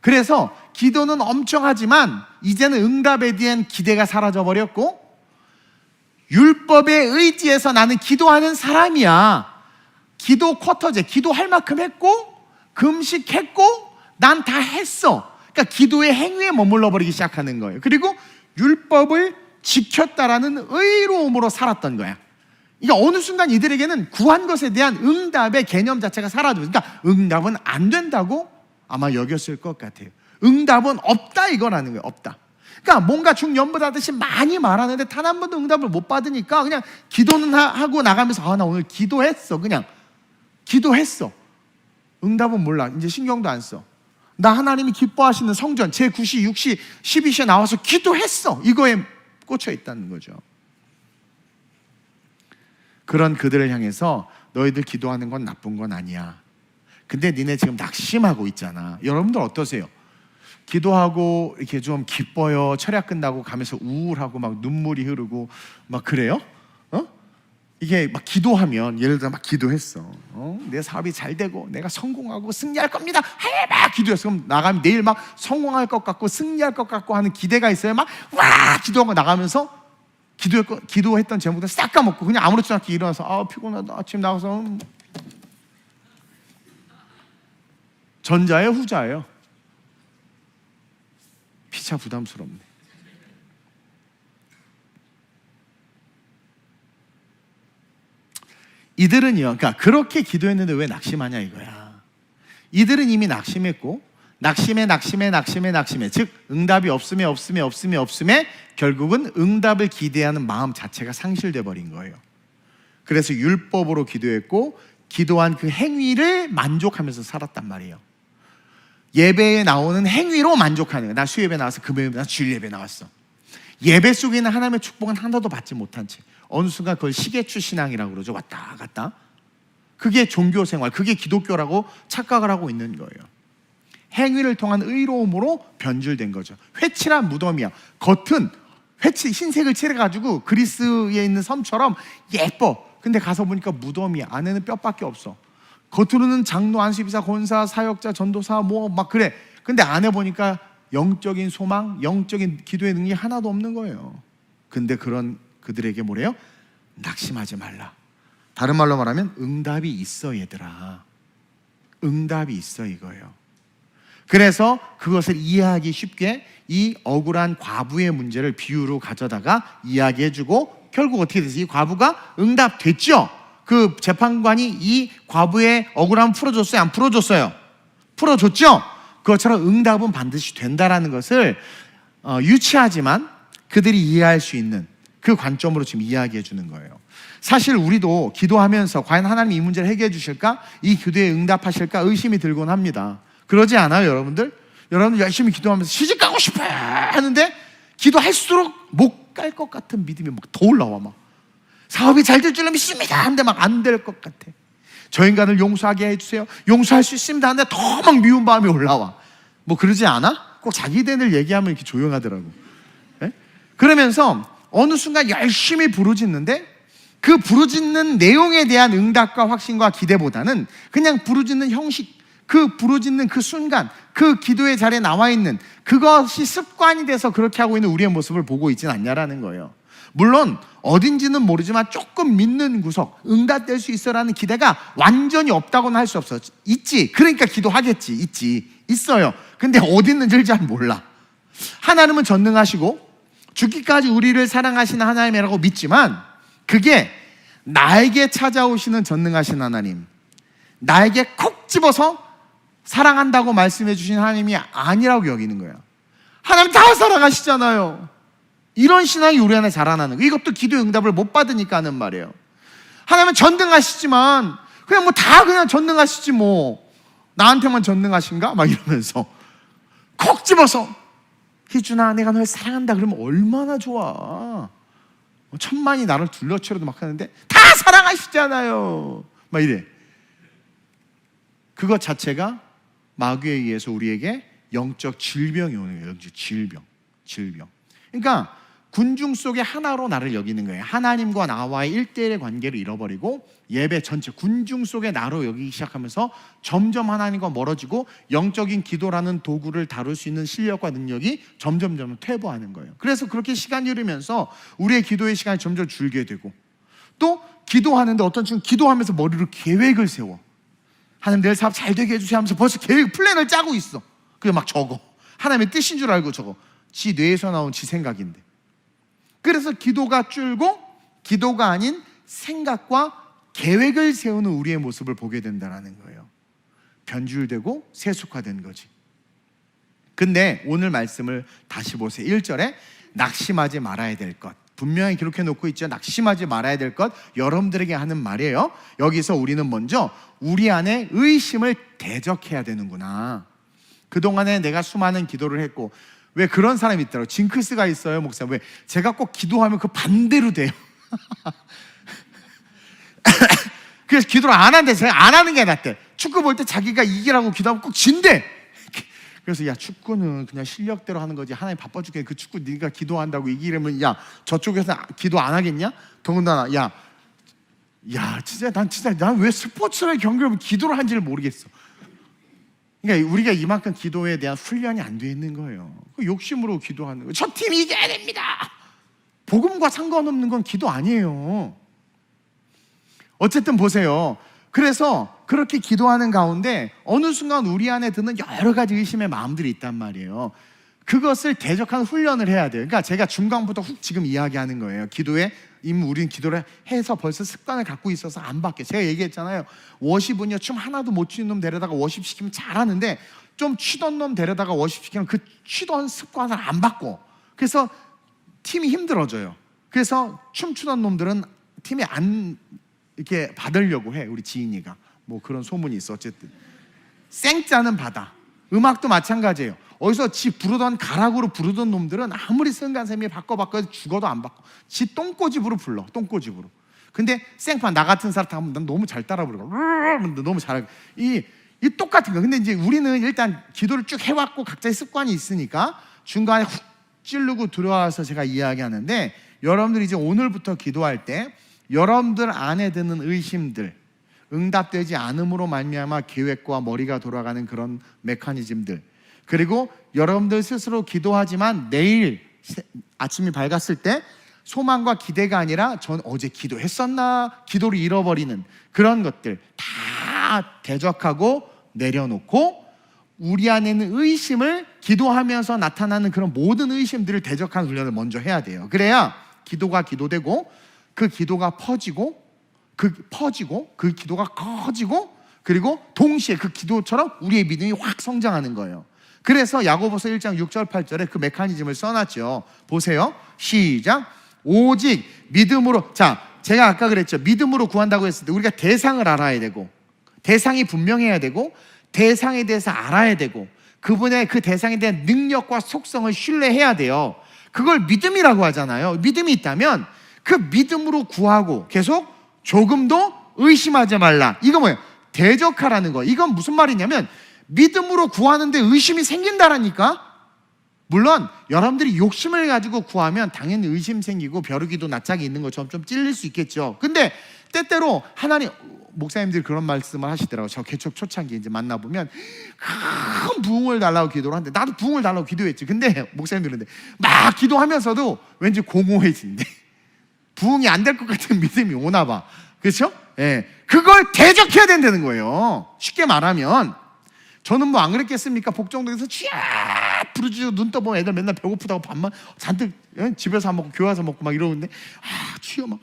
그래서 기도는 엄청 하지만 이제는 응답에 대한 기대가 사라져버렸고, 율법에 의지해서 나는 기도하는 사람이야, 기도 쿼터제, 기도할 만큼 했고 금식했고 난 다 했어. 그러니까 기도의 행위에 머물러 버리기 시작하는 거예요. 그리고 율법을 지켰다라는 의로움으로 살았던 거야. 그러니까 어느 순간 이들에게는 구한 것에 대한 응답의 개념 자체가 사라져요. 그러니까 응답은 안 된다고 아마 여겼을 것 같아요. 응답은 없다 이거라는 거예요. 없다. 그러니까 뭔가 중연부하듯이 많이 말하는데 단 한 번도 응답을 못 받으니까 그냥 기도는 하고 나가면서 나 오늘 기도했어. 그냥 기도했어. 응답은 몰라. 이제 신경도 안 써. 나 하나님이 기뻐하시는 성전 제9시, 6시, 12시에 나와서 기도했어. 이거에 꽂혀 있다는 거죠. 그런 그들을 향해서 너희들 기도하는 건 나쁜 건 아니야. 근데 니네 지금 낙심하고 있잖아. 여러분들 어떠세요? 기도하고 이렇게 좀 기뻐요. 철야 끝나고 가면서 우울하고 막 눈물이 흐르고 막 그래요? 이게 막 기도하면, 예를 들어 막 기도했어. 내 사업이 잘 되고 내가 성공하고 승리할 겁니다. 막 기도했어. 그럼 나가면 내일 막 성공할 것 같고 승리할 것 같고 하는 기대가 있어요. 막 와 기도하고 나가면서 기도했던 제목들 싹 까먹고 그냥 아무렇지 않게 일어나서 피곤하다. 아침 나가서 전자예요, 후자예요? 피차 부담스럽네. 이들은요, 그러니까 그렇게 기도했는데 왜 낙심하냐 이거야. 이들은 이미 낙심했고 낙심해 즉 응답이 없음에 결국은 응답을 기대하는 마음 자체가 상실돼 버린 거예요. 그래서 율법으로 기도했고 기도한 그 행위를 만족하면서 살았단 말이에요. 예배에 나오는 행위로 만족하는 거예요. 나 수예배 나와서 금요일에 나 주일 예배 나왔어. 예배 속에 있는 하나님의 축복은 하나도 받지 못한 채 어느 순간 그걸 시계추 신앙이라고 그러죠. 왔다 갔다. 그게 종교생활, 그게 기독교라고 착각을 하고 있는 거예요. 행위를 통한 의로움으로 변질된 거죠. 회칠한 무덤이야. 겉은 흰색을 칠해가지고 그리스에 있는 섬처럼 예뻐. 근데 가서 보니까 무덤이야. 안에는 뼈밖에 없어. 겉으로는 장로, 안수비사, 권사, 사역자, 전도사 뭐 막 그래. 근데 안에 보니까 영적인 소망, 영적인 기도의 능력이 하나도 없는 거예요. 근데 그런 그들에게 뭐래요? 낙심하지 말라. 다른 말로 말하면 응답이 있어 얘들아. 응답이 있어 이거예요. 그래서 그것을 이해하기 쉽게 이 억울한 과부의 문제를 비유로 가져다가 이야기해주고 결국 어떻게 됐어요? 이 과부가 응답됐죠? 그 재판관이 이 과부의 억울함을 풀어줬어요? 안 풀어줬어요? 풀어줬죠? 그것처럼 응답은 반드시 된다라는 것을 유치하지만 그들이 이해할 수 있는 그 관점으로 지금 이야기해 주는 거예요. 사실 우리도 기도하면서 과연 하나님이 이 문제를 해결해 주실까? 이 기도에 응답하실까? 의심이 들곤 합니다. 그러지 않아요, 여러분들? 여러분들 열심히 기도하면서 시집 가고 싶어요 하는데 기도할수록 못 갈 것 같은 믿음이 막 더 올라와. 막 사업이 잘 될 줄로 믿습니다 하는데 막 안 될 것 같아. 저 인간을 용서하게 해주세요, 용서할 수 있습니다 하는데 더 막 미운 마음이 올라와. 뭐 그러지 않아? 꼭 자기들 얘기하면 이렇게 조용하더라고. 네? 그러면서 어느 순간 열심히 부르짖는데 그 부르짖는 내용에 대한 응답과 확신과 기대보다는 그냥 부르짖는 형식, 그 부르짖는 그 순간, 그 기도의 자리에 나와 있는 그것이 습관이 돼서 그렇게 하고 있는 우리의 모습을 보고 있지는 않냐라는 거예요. 물론 어딘지는 모르지만 조금 믿는 구석, 응답될 수 있어라는 기대가 완전히 없다고는 할 수 없어. 있지. 그러니까 기도하겠지. 있어요. 근데 어디 있는지를 잘 몰라. 하나님은 전능하시고 죽기까지 우리를 사랑하시는 하나님이라고 믿지만 그게 나에게 찾아오시는 전능하신 하나님, 나에게 콕 집어서 사랑한다고 말씀해 주신 하나님이 아니라고 여기는 거야. 하나님 다 사랑하시잖아요. 이런 신앙이 우리 안에 자라나는 거예요. 이것도 기도의 응답을 못 받으니까 하는 말이에요. 하나님은 전능하시지만 그냥 뭐 다 그냥 전능하시지 뭐 나한테만 전능하신가? 막 이러면서 콕 집어서 희준아 내가 널 사랑한다 그러면 얼마나 좋아. 천만이 나를 둘러치려도 막 하는데 다 사랑하시잖아요 막 이래. 그것 자체가 마귀에 의해서 우리에게 영적 질병이 오는 거예요. 영적 질병. 그러니까 군중 속의 하나로 나를 여기는 거예요. 하나님과 나와의 1대1의 관계를 잃어버리고 예배 전체 군중 속의 나로 여기기 시작하면서 점점 하나님과 멀어지고 영적인 기도라는 도구를 다룰 수 있는 실력과 능력이 점점 퇴보하는 거예요. 그래서 그렇게 시간이 흐르면서 우리의 기도의 시간이 점점 줄게 되고 또 기도하는데 어떤 친구는 기도하면서 머리로 계획을 세워. 하나님 내일 사업 잘 되게 해주세요 하면서 벌써 계획 플랜을 짜고 있어. 그게 막 적어. 하나님의 뜻인 줄 알고 적어. 지 뇌에서 나온 지 생각인데. 그래서 기도가 줄고 기도가 아닌 생각과 계획을 세우는 우리의 모습을 보게 된다는 거예요. 변질되고 세속화된 거지. 근데 오늘 말씀을 다시 보세요. 1절에 낙심하지 말아야 될 것, 분명히 기록해 놓고 있죠. 낙심하지 말아야 될 것, 여러분들에게 하는 말이에요. 여기서 우리는 먼저 우리 안에 의심을 대적해야 되는구나. 그동안에 내가 수많은 기도를 했고, 왜 그런 사람이 있더라고요. 징크스가 있어요, 목사님. 왜 제가 꼭 기도하면 그 반대로 돼요. 그래서 기도를 안 하는데 제가 안 하는 게 낫대. 축구 볼 때 자기가 이기라고 기도하면 꼭 진대. 그래서 야, 축구는 그냥 실력대로 하는 거지, 하나님 바빠 죽겠네. 그 축구 네가 기도한다고 이기려면 야 저쪽에서 기도 안 하겠냐? 더군다나 야 진짜 난 왜 스포츠를 경기하면 기도를 한지를 모르겠어. 그러니까 우리가 이만큼 기도에 대한 훈련이 안 돼 있는 거예요. 욕심으로 기도하는 거예요. 저 팀이 이겨야 됩니다. 복음과 상관없는 건 기도 아니에요. 어쨌든 보세요. 그래서 그렇게 기도하는 가운데 어느 순간 우리 안에 드는 여러 가지 의심의 마음들이 있단 말이에요. 그것을 대적하는 훈련을 해야 돼요. 그러니까 제가 중간부터 훅 지금 이야기하는 거예요. 기도에 이미 우리는 기도를 해서 벌써 습관을 갖고 있어서 안 바뀌어요. 제가 얘기했잖아요. 워십은요, 춤 하나도 못 추는 놈 데려다가 워십 시키면 잘하는데 좀 추던 놈 데려다가 워십 시키면 그 추던 습관을 안 바꿔. 그래서 팀이 힘들어져요. 그래서 춤추던 놈들은 팀에 안 이렇게 받으려고 해. 우리 지인이가 뭐 그런 소문이 있어. 어쨌든 생짜는 받아. 음악도 마찬가지예요. 어디서 지 부르던 가락으로 부르던 놈들은 아무리 승간샘이 바꿔 죽어도 안 바꿔. 지 똥꼬집으로 불러. 똥꼬집으로. 근데 생판 나 같은 사람 하면 난 너무 잘 따라 부르고 너무 잘하고 이 똑같은 거. 근데 이제 우리는 일단 기도를 쭉 해왔고 각자의 습관이 있으니까 중간에 훅 찌르고 들어와서 제가 이야기하는데, 여러분들이 이제 오늘부터 기도할 때 여러분들 안에 드는 의심들, 응답되지 않음으로 말미암아 계획과 머리가 돌아가는 그런 메커니즘들, 그리고 여러분들 스스로 기도하지만 내일 아침이 밝았을 때 소망과 기대가 아니라 전 어제 기도했었나 기도를 잃어버리는 그런 것들 다 대적하고 내려놓고 우리 안에 있는 의심을 기도하면서 나타나는 그런 모든 의심들을 대적하는 훈련을 먼저 해야 돼요. 그래야 기도가 기도되고 그 기도가 퍼지고 그 기도가 커지고 그리고 동시에 그 기도처럼 우리의 믿음이 확 성장하는 거예요. 그래서 야고보서 1장 6절 8절에 그 메커니즘을 써놨죠. 보세요. 시작. 오직 믿음으로. 자, 제가 아까 그랬죠. 믿음으로 구한다고 했을 때 우리가 대상을 알아야 되고, 대상이 분명해야 되고, 대상에 대해서 알아야 되고, 그분의 그 대상에 대한 능력과 속성을 신뢰해야 돼요. 그걸 믿음이라고 하잖아요. 믿음이 있다면 그 믿음으로 구하고 계속 조금도 의심하지 말라. 이거 뭐예요? 대적하라는 거. 이건 무슨 말이냐면 믿음으로 구하는데 의심이 생긴다라니까. 물론 여러분들이 욕심을 가지고 구하면 당연히 의심 생기고 벼르기도 낯짝이 있는 것처럼 좀 찔릴 수 있겠죠. 근데 때때로 하나님, 목사님들이 그런 말씀을 하시더라고요. 저 개척 초창기 이제 만나보면 큰 부흥을 달라고 기도를 하는데, 나도 부흥을 달라고 기도했지. 근데 목사님들은 막 기도하면서도 왠지 공허해진대. 부흥이 안 될 것 같은 믿음이 오나 봐. 그렇죠? 예. 그걸 대적해야 된다는 거예요. 쉽게 말하면 저는 뭐 안 그랬겠습니까? 복정동에서 쥐야 부르짖고 눈 떠보면 애들 맨날 배고프다고 밥만 잔뜩 집에서 안 먹고 교회 와서 먹고 막 이러는데 취어 막.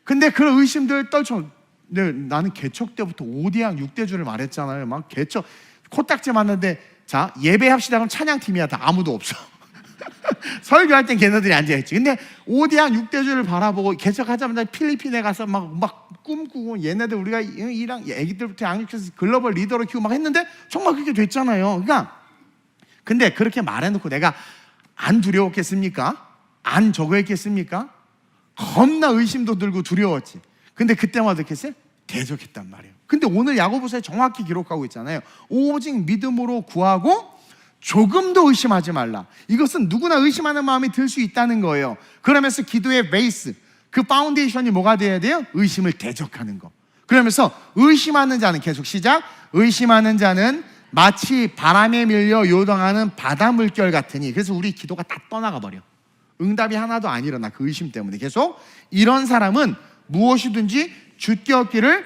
근데 그런 의심들 떨쳐. 근데 나는 개척 때부터 5대양 6대주를 말했잖아요. 막 개척 코딱지 맞는데, 자 예배합시다 그럼 찬양팀이야. 다 아무도 없어. 설교할 땐 걔네들이 앉아있지. 근데 5대양 6대주를 바라보고 개척하자마자 필리핀에 가서 막 꿈꾸고, 얘네들 우리가 이랑 애기들부터 양육해서 글로벌 리더로 키우고 막 했는데 정말 그렇게 됐잖아요. 그러니까 근데 그렇게 말해놓고 내가 안 두려웠겠습니까? 안 저거 했겠습니까? 겁나 의심도 들고 두려웠지. 근데 그때마다 어떻게 했어요? 대적했단 말이에요. 근데 오늘 야고보서에 정확히 기록하고 있잖아요. 오직 믿음으로 구하고 조금도 의심하지 말라. 이것은 누구나 의심하는 마음이 들 수 있다는 거예요. 그러면서 기도의 베이스, 그 파운데이션이 뭐가 돼야 돼요? 의심을 대적하는 거. 그러면서 의심하는 자는, 계속 시작. 의심하는 자는 마치 바람에 밀려 요동하는 바다 물결 같으니. 그래서 우리 기도가 다 떠나가 버려. 응답이 하나도 안 일어나. 그 의심 때문에. 계속 이런 사람은 무엇이든지 주께 얻기를,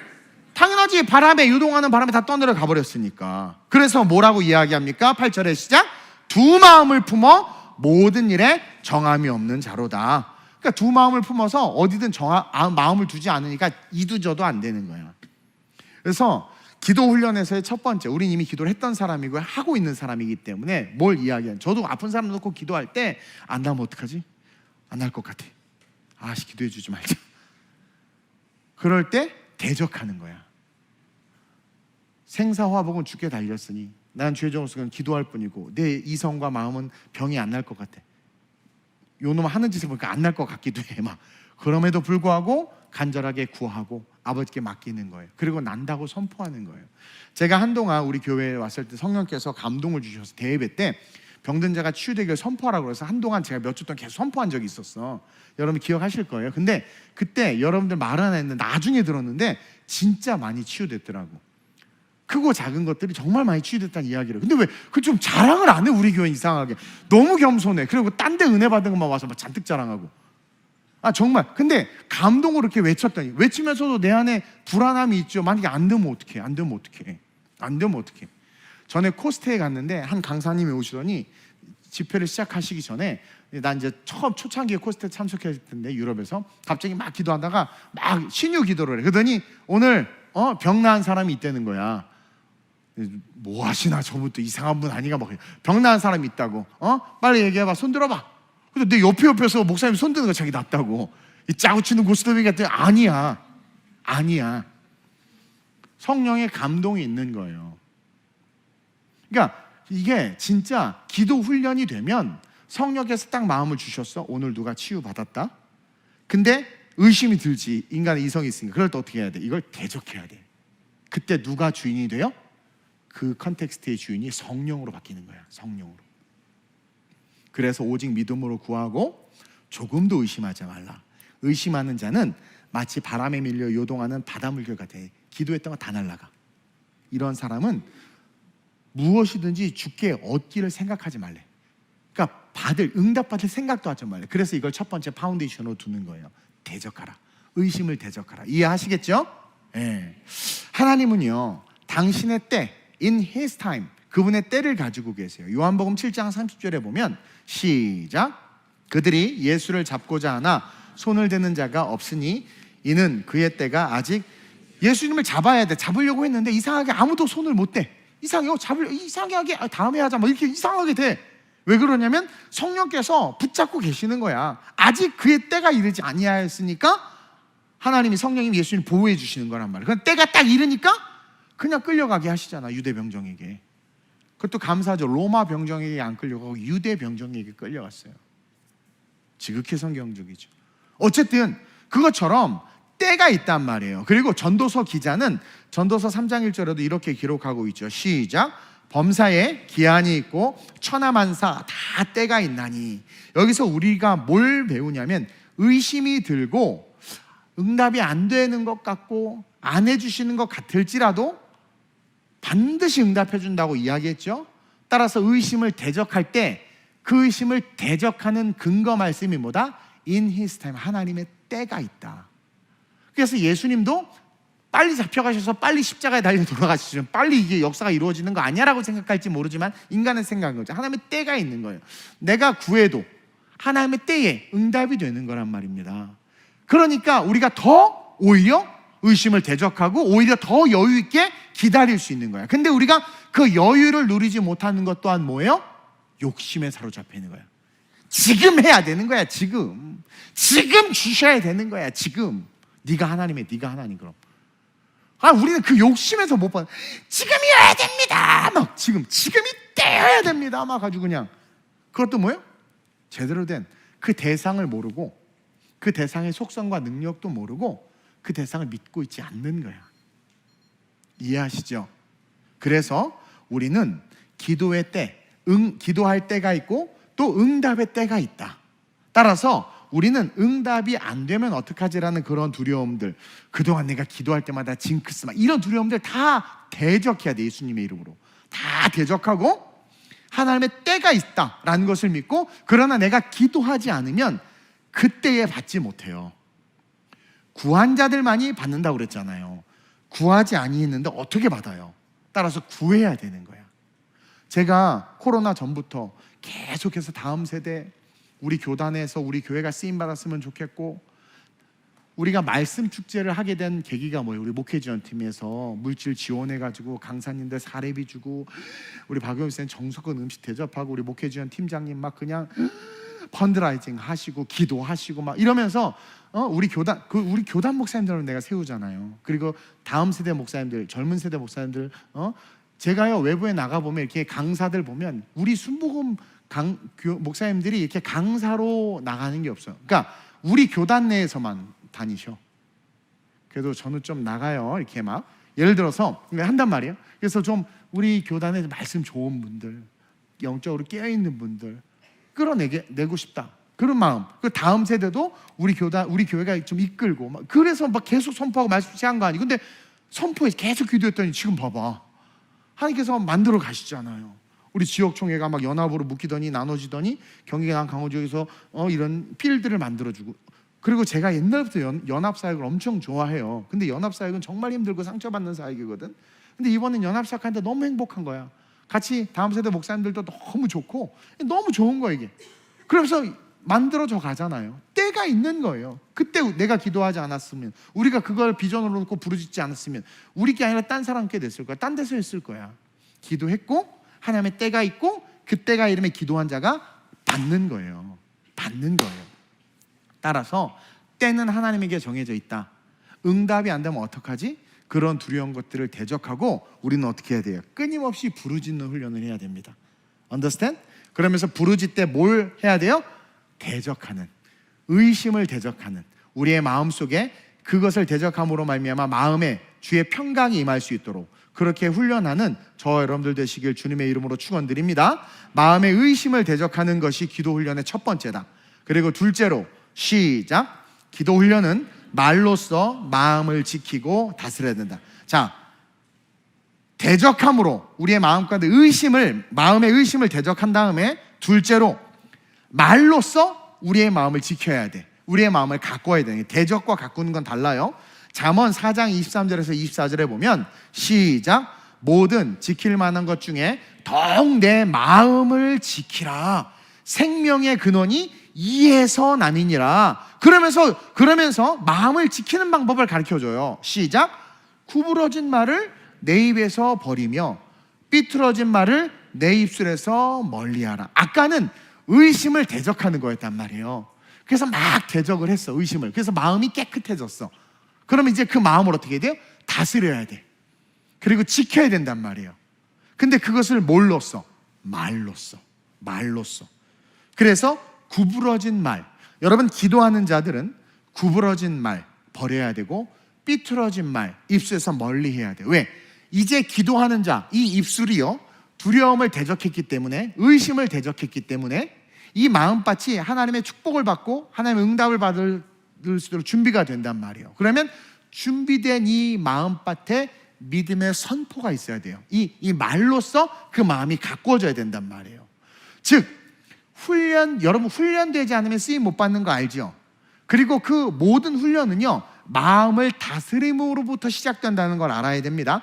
당연하지. 바람에 요동하는 바람에 다 떠내려 가버렸으니까. 그래서 뭐라고 이야기합니까? 8절에 시작. 두 마음을 품어 모든 일에 정함이 없는 자로다. 그러니까 두 마음을 품어서 어디든 마음을 두지 않으니까 이두저도 안 되는 거야. 그래서 기도 훈련에서의 첫 번째, 우린 이미 기도를 했던 사람이고 하고 있는 사람이기 때문에 뭘 이야기하는, 저도 아픈 사람 놓고 기도할 때 안 나면 어떡하지? 안 날 것 같아. 아씨, 기도해 주지 말자. 그럴 때 대적하는 거야. 생사화복은 주께 달렸으니 난 죄 정수는 기도할 뿐이고 내 이성과 마음은 병이 안 날 것 같아. 요놈 하는 짓을 보니까 안 날 것 같기도 해. 막 그럼에도 불구하고 간절하게 구하고 아버지께 맡기는 거예요. 그리고 난다고 선포하는 거예요. 제가 한동안 우리 교회에 왔을 때 성령께서 감동을 주셔서 대예배 때 병든 자가 치유되기를 선포하라고 해서 한동안 제가 몇 주 동안 계속 선포한 적이 있었어. 여러분 기억하실 거예요. 근데 그때 여러분들 말 안 했는데 나중에 들었는데 진짜 많이 치유됐더라고. 크고 작은 것들이 정말 많이 치유됐다는 이야기를. 근데 왜 그 좀 자랑을 안 해? 우리 교회 이상하게 너무 겸손해. 그리고 딴 데 은혜 받은 것만 와서 막 잔뜩 자랑하고. 아 정말. 근데 감동으로 이렇게 외쳤더니, 외치면서도 내 안에 불안함이 있죠. 만약에 안 되면 어떡해? 안 되면 어떡해? 안 되면 어떡해? 전에 코스트에 갔는데 한 강사님이 오시더니 집회를 시작하시기 전에, 난 이제 처음 초창기에 코스트에 참석했을 텐데 유럽에서 갑자기 막 기도하다가 막 신유 기도를 해. 그러더니 오늘 병 나은 사람이 있다는 거야. 뭐 하시나 저분 또 이상한 분 아니가 막. 병 나은 사람이 있다고. 빨리 얘기해봐. 손 들어봐. 근데 내 옆에서 목사님 손 드는 거 자기 낫다고. 이 짜고 치는 고스톱이 같더니 아니야. 성령의 감동이 있는 거예요. 그러니까 이게 진짜 기도 훈련이 되면 성령께서 딱 마음을 주셨어. 오늘 누가 치유받았다. 근데 의심이 들지. 인간의 이성이 있으니까. 그럴 때 어떻게 해야 돼? 이걸 대적해야 돼. 그때 누가 주인이 돼요? 그 컨텍스트의 주인이 성령으로 바뀌는 거야. 성령으로. 그래서 오직 믿음으로 구하고 조금도 의심하지 말라. 의심하는 자는 마치 바람에 밀려 요동하는 바닷물결 같아. 기도했던 거 다 날아가. 이런 사람은 무엇이든지 주께 얻기를 생각하지 말래. 그러니까 응답받을 생각도 하지 말래. 그래서 이걸 첫 번째 파운데이션으로 두는 거예요. 대적하라. 의심을 대적하라. 이해하시겠죠? 네. 하나님은요, 당신의 때, in his time, 그분의 때를 가지고 계세요. 요한복음 7장 30절에 보면 시작. 그들이 예수를 잡고자 하나 손을 대는 자가 없으니 이는 그의 때가 아직. 예수님을 잡아야 돼. 잡으려고 했는데 이상하게 아무도 손을 못 대. 이상해요. 이상하게 다음에 하자 뭐 이렇게 이상하게 돼. 왜 그러냐면 성령께서 붙잡고 계시는 거야. 아직 그의 때가 이르지 아니하였으니까 하나님이 성령님 예수님 보호해 주시는 거란 말이야. 그럼 때가 딱 이르니까 그냥 끌려가게 하시잖아. 유대 병정에게. 그것도 감사하죠. 로마 병정에게 안 끌려가고 유대 병정에게 끌려갔어요. 지극히 성경적이죠. 어쨌든 그것처럼 때가 있단 말이에요. 그리고 전도서 기자는 전도서 3장 1절에도 이렇게 기록하고 있죠. 시작. 범사에 기한이 있고 천하만사 다 때가 있나니. 여기서 우리가 뭘 배우냐면 의심이 들고 응답이 안 되는 것 같고 안 해주시는 것 같을지라도 반드시 응답해 준다고 이야기했죠. 따라서 의심을 대적할 때 그 의심을 대적하는 근거 말씀이 뭐다? In His time. 하나님의 때가 있다. 그래서 예수님도 빨리 잡혀가셔서 빨리 십자가에 달려 돌아가시죠. 빨리 이게 역사가 이루어지는 거 아니야라고 생각할지 모르지만 인간의 생각인 거죠. 하나님의 때가 있는 거예요. 내가 구해도 하나님의 때에 응답이 되는 거란 말입니다. 그러니까 우리가 더 오히려 의심을 대적하고 오히려 더 여유 있게 기다릴 수 있는 거야. 근데 우리가 그 여유를 누리지 못하는 것 또한 뭐예요? 욕심에 사로잡혀 있는 거야. 지금 해야 되는 거야. 지금 주셔야 되는 거야. 지금 네가 하나님 그럼. 우리는 그 욕심에서 못 받아. 지금이어야 됩니다. 막 지금이 때여야 됩니다. 막 가지고 그냥. 그것도 뭐예요? 제대로 된 그 대상을 모르고 그 대상의 속성과 능력도 모르고 그 대상을 믿고 있지 않는 거야. 이해하시죠? 그래서 우리는 기도의 때, 기도할 때가 있고 또 응답의 때가 있다. 따라서 우리는 응답이 안 되면 어떡하지라는 그런 두려움들, 그동안 내가 기도할 때마다 징크스 막 이런 두려움들 다 대적해야 돼. 예수님의 이름으로 다 대적하고 하나님의 때가 있다라는 것을 믿고, 그러나 내가 기도하지 않으면 그때에 받지 못해요. 구한 자들만이 받는다고 그랬잖아요. 구하지 아니했는데 어떻게 받아요? 따라서 구해야 되는 거야. 제가 코로나 전부터 계속해서 다음 세대 우리 교단에서 우리 교회가 쓰임받았으면 좋겠고, 우리가 말씀 축제를 하게 된 계기가 뭐예요? 우리 목회지원팀에서 물질 지원해가지고 강사님들 사례비 주고, 우리 박용희 선생님 정석은 음식 대접하고, 우리 목회지원 팀장님 막 그냥 펀드라이징 하시고 기도하시고 막 이러면서 우리 교단 목사님들을 내가 세우잖아요. 그리고 다음 세대 목사님들, 젊은 세대 목사님들, 제가요 외부에 나가 보면 이렇게 강사들 보면 우리 순복음 목사님들이 이렇게 강사로 나가는 게 없어요. 그러니까 우리 교단 내에서만 다니셔. 그래도 저는 좀 나가요. 이렇게 막 예를 들어서 한단 말이에요. 그래서 좀 우리 교단에 말씀 좋은 분들, 영적으로 깨어 있는 분들 끌어내고 싶다. 그런 마음. 그 다음 세대도 우리 교회가 좀 이끌고 막 그래서 막 계속 선포하고 말씀 시한 거 아니. 근데 선포에 계속 기도했더니 지금 봐봐. 하나님께서 만들어 가시잖아요. 우리 지역총회가 막 연합으로 묶이더니 나눠지더니 경기남 강호 지역에서 이런 필드를 만들어주고. 그리고 제가 옛날부터 연합사역을 엄청 좋아해요. 근데 연합사역은 정말 힘들고 상처받는 사역이거든. 근데 이번엔 연합사역하는데 너무 행복한 거야. 같이 다음 세대 목사님들도 너무 좋고 너무 좋은 거야 이게. 그러면서 만들어져 가잖아요. 때가 있는 거예요. 그때 내가 기도하지 않았으면, 우리가 그걸 비전으로 놓고 부르짖지 않았으면 우리 게 아니라 딴 사람께 됐을 거야. 딴 데서 했을 거야. 기도했고 하나님의 때가 있고 그 때가 이름에 기도한 자가 받는 거예요. 받는 거예요. 따라서 때는 하나님에게 정해져 있다. 응답이 안 되면 어떡하지? 그런 두려운 것들을 대적하고 우리는 어떻게 해야 돼요? 끊임없이 부르짖는 훈련을 해야 됩니다. Understand? 그러면서 부르짖 때 뭘 해야 돼요? 대적하는, 의심을 대적하는, 우리의 마음속에 그것을 대적함으로 말미암아 마음에 주의 평강이 임할 수 있도록 그렇게 훈련하는 저와 여러분들 되시길 주님의 이름으로 축원드립니다. 마음의 의심을 대적하는 것이 기도 훈련의 첫 번째다. 그리고 둘째로 시작. 기도 훈련은 말로써 마음을 지키고 다스려야 된다. 자, 대적함으로 우리의 마음 가운데 마음의 의심을 대적한 다음에 둘째로 말로써 우리의 마음을 지켜야 돼. 우리의 마음을 가꿔야 돼. 대적과 가꾸는 건 달라요. 잠언 4장 23절에서 24절에 보면 시작. 모든 지킬 만한 것 중에 더욱 내 마음을 지키라. 생명의 근원이 이에서 남이니라. 그러면서 마음을 지키는 방법을 가르쳐줘요. 시작. 구부러진 말을 내 입에서 버리며 삐뚤어진 말을 내 입술에서 멀리하라. 아까는 의심을 대적하는 거였단 말이에요. 그래서 막 대적을 했어, 의심을. 그래서 마음이 깨끗해졌어. 그러면 이제 그 마음을 어떻게 해야 돼요? 다스려야 돼. 그리고 지켜야 된단 말이에요. 근데 그것을 뭘로 써? 말로 써. 말로 써. 그래서 구부러진 말, 여러분 기도하는 자들은 구부러진 말 버려야 되고 삐뚤어진 말 입술에서 멀리해야 돼요. 왜? 이제 기도하는 자, 이 입술이요, 두려움을 대적했기 때문에, 의심을 대적했기 때문에 이 마음밭이 하나님의 축복을 받고 하나님의 응답을 받을 수 있도록 준비가 된단 말이에요. 그러면 준비된 이 마음밭에 믿음의 선포가 있어야 돼요. 이 말로써 그 마음이 가꾸어져야 된단 말이에요. 즉 여러분 훈련되지 않으면 쓰임 못 받는 거 알죠? 그리고 그 모든 훈련은요, 마음을 다스림으로부터 시작된다는 걸 알아야 됩니다.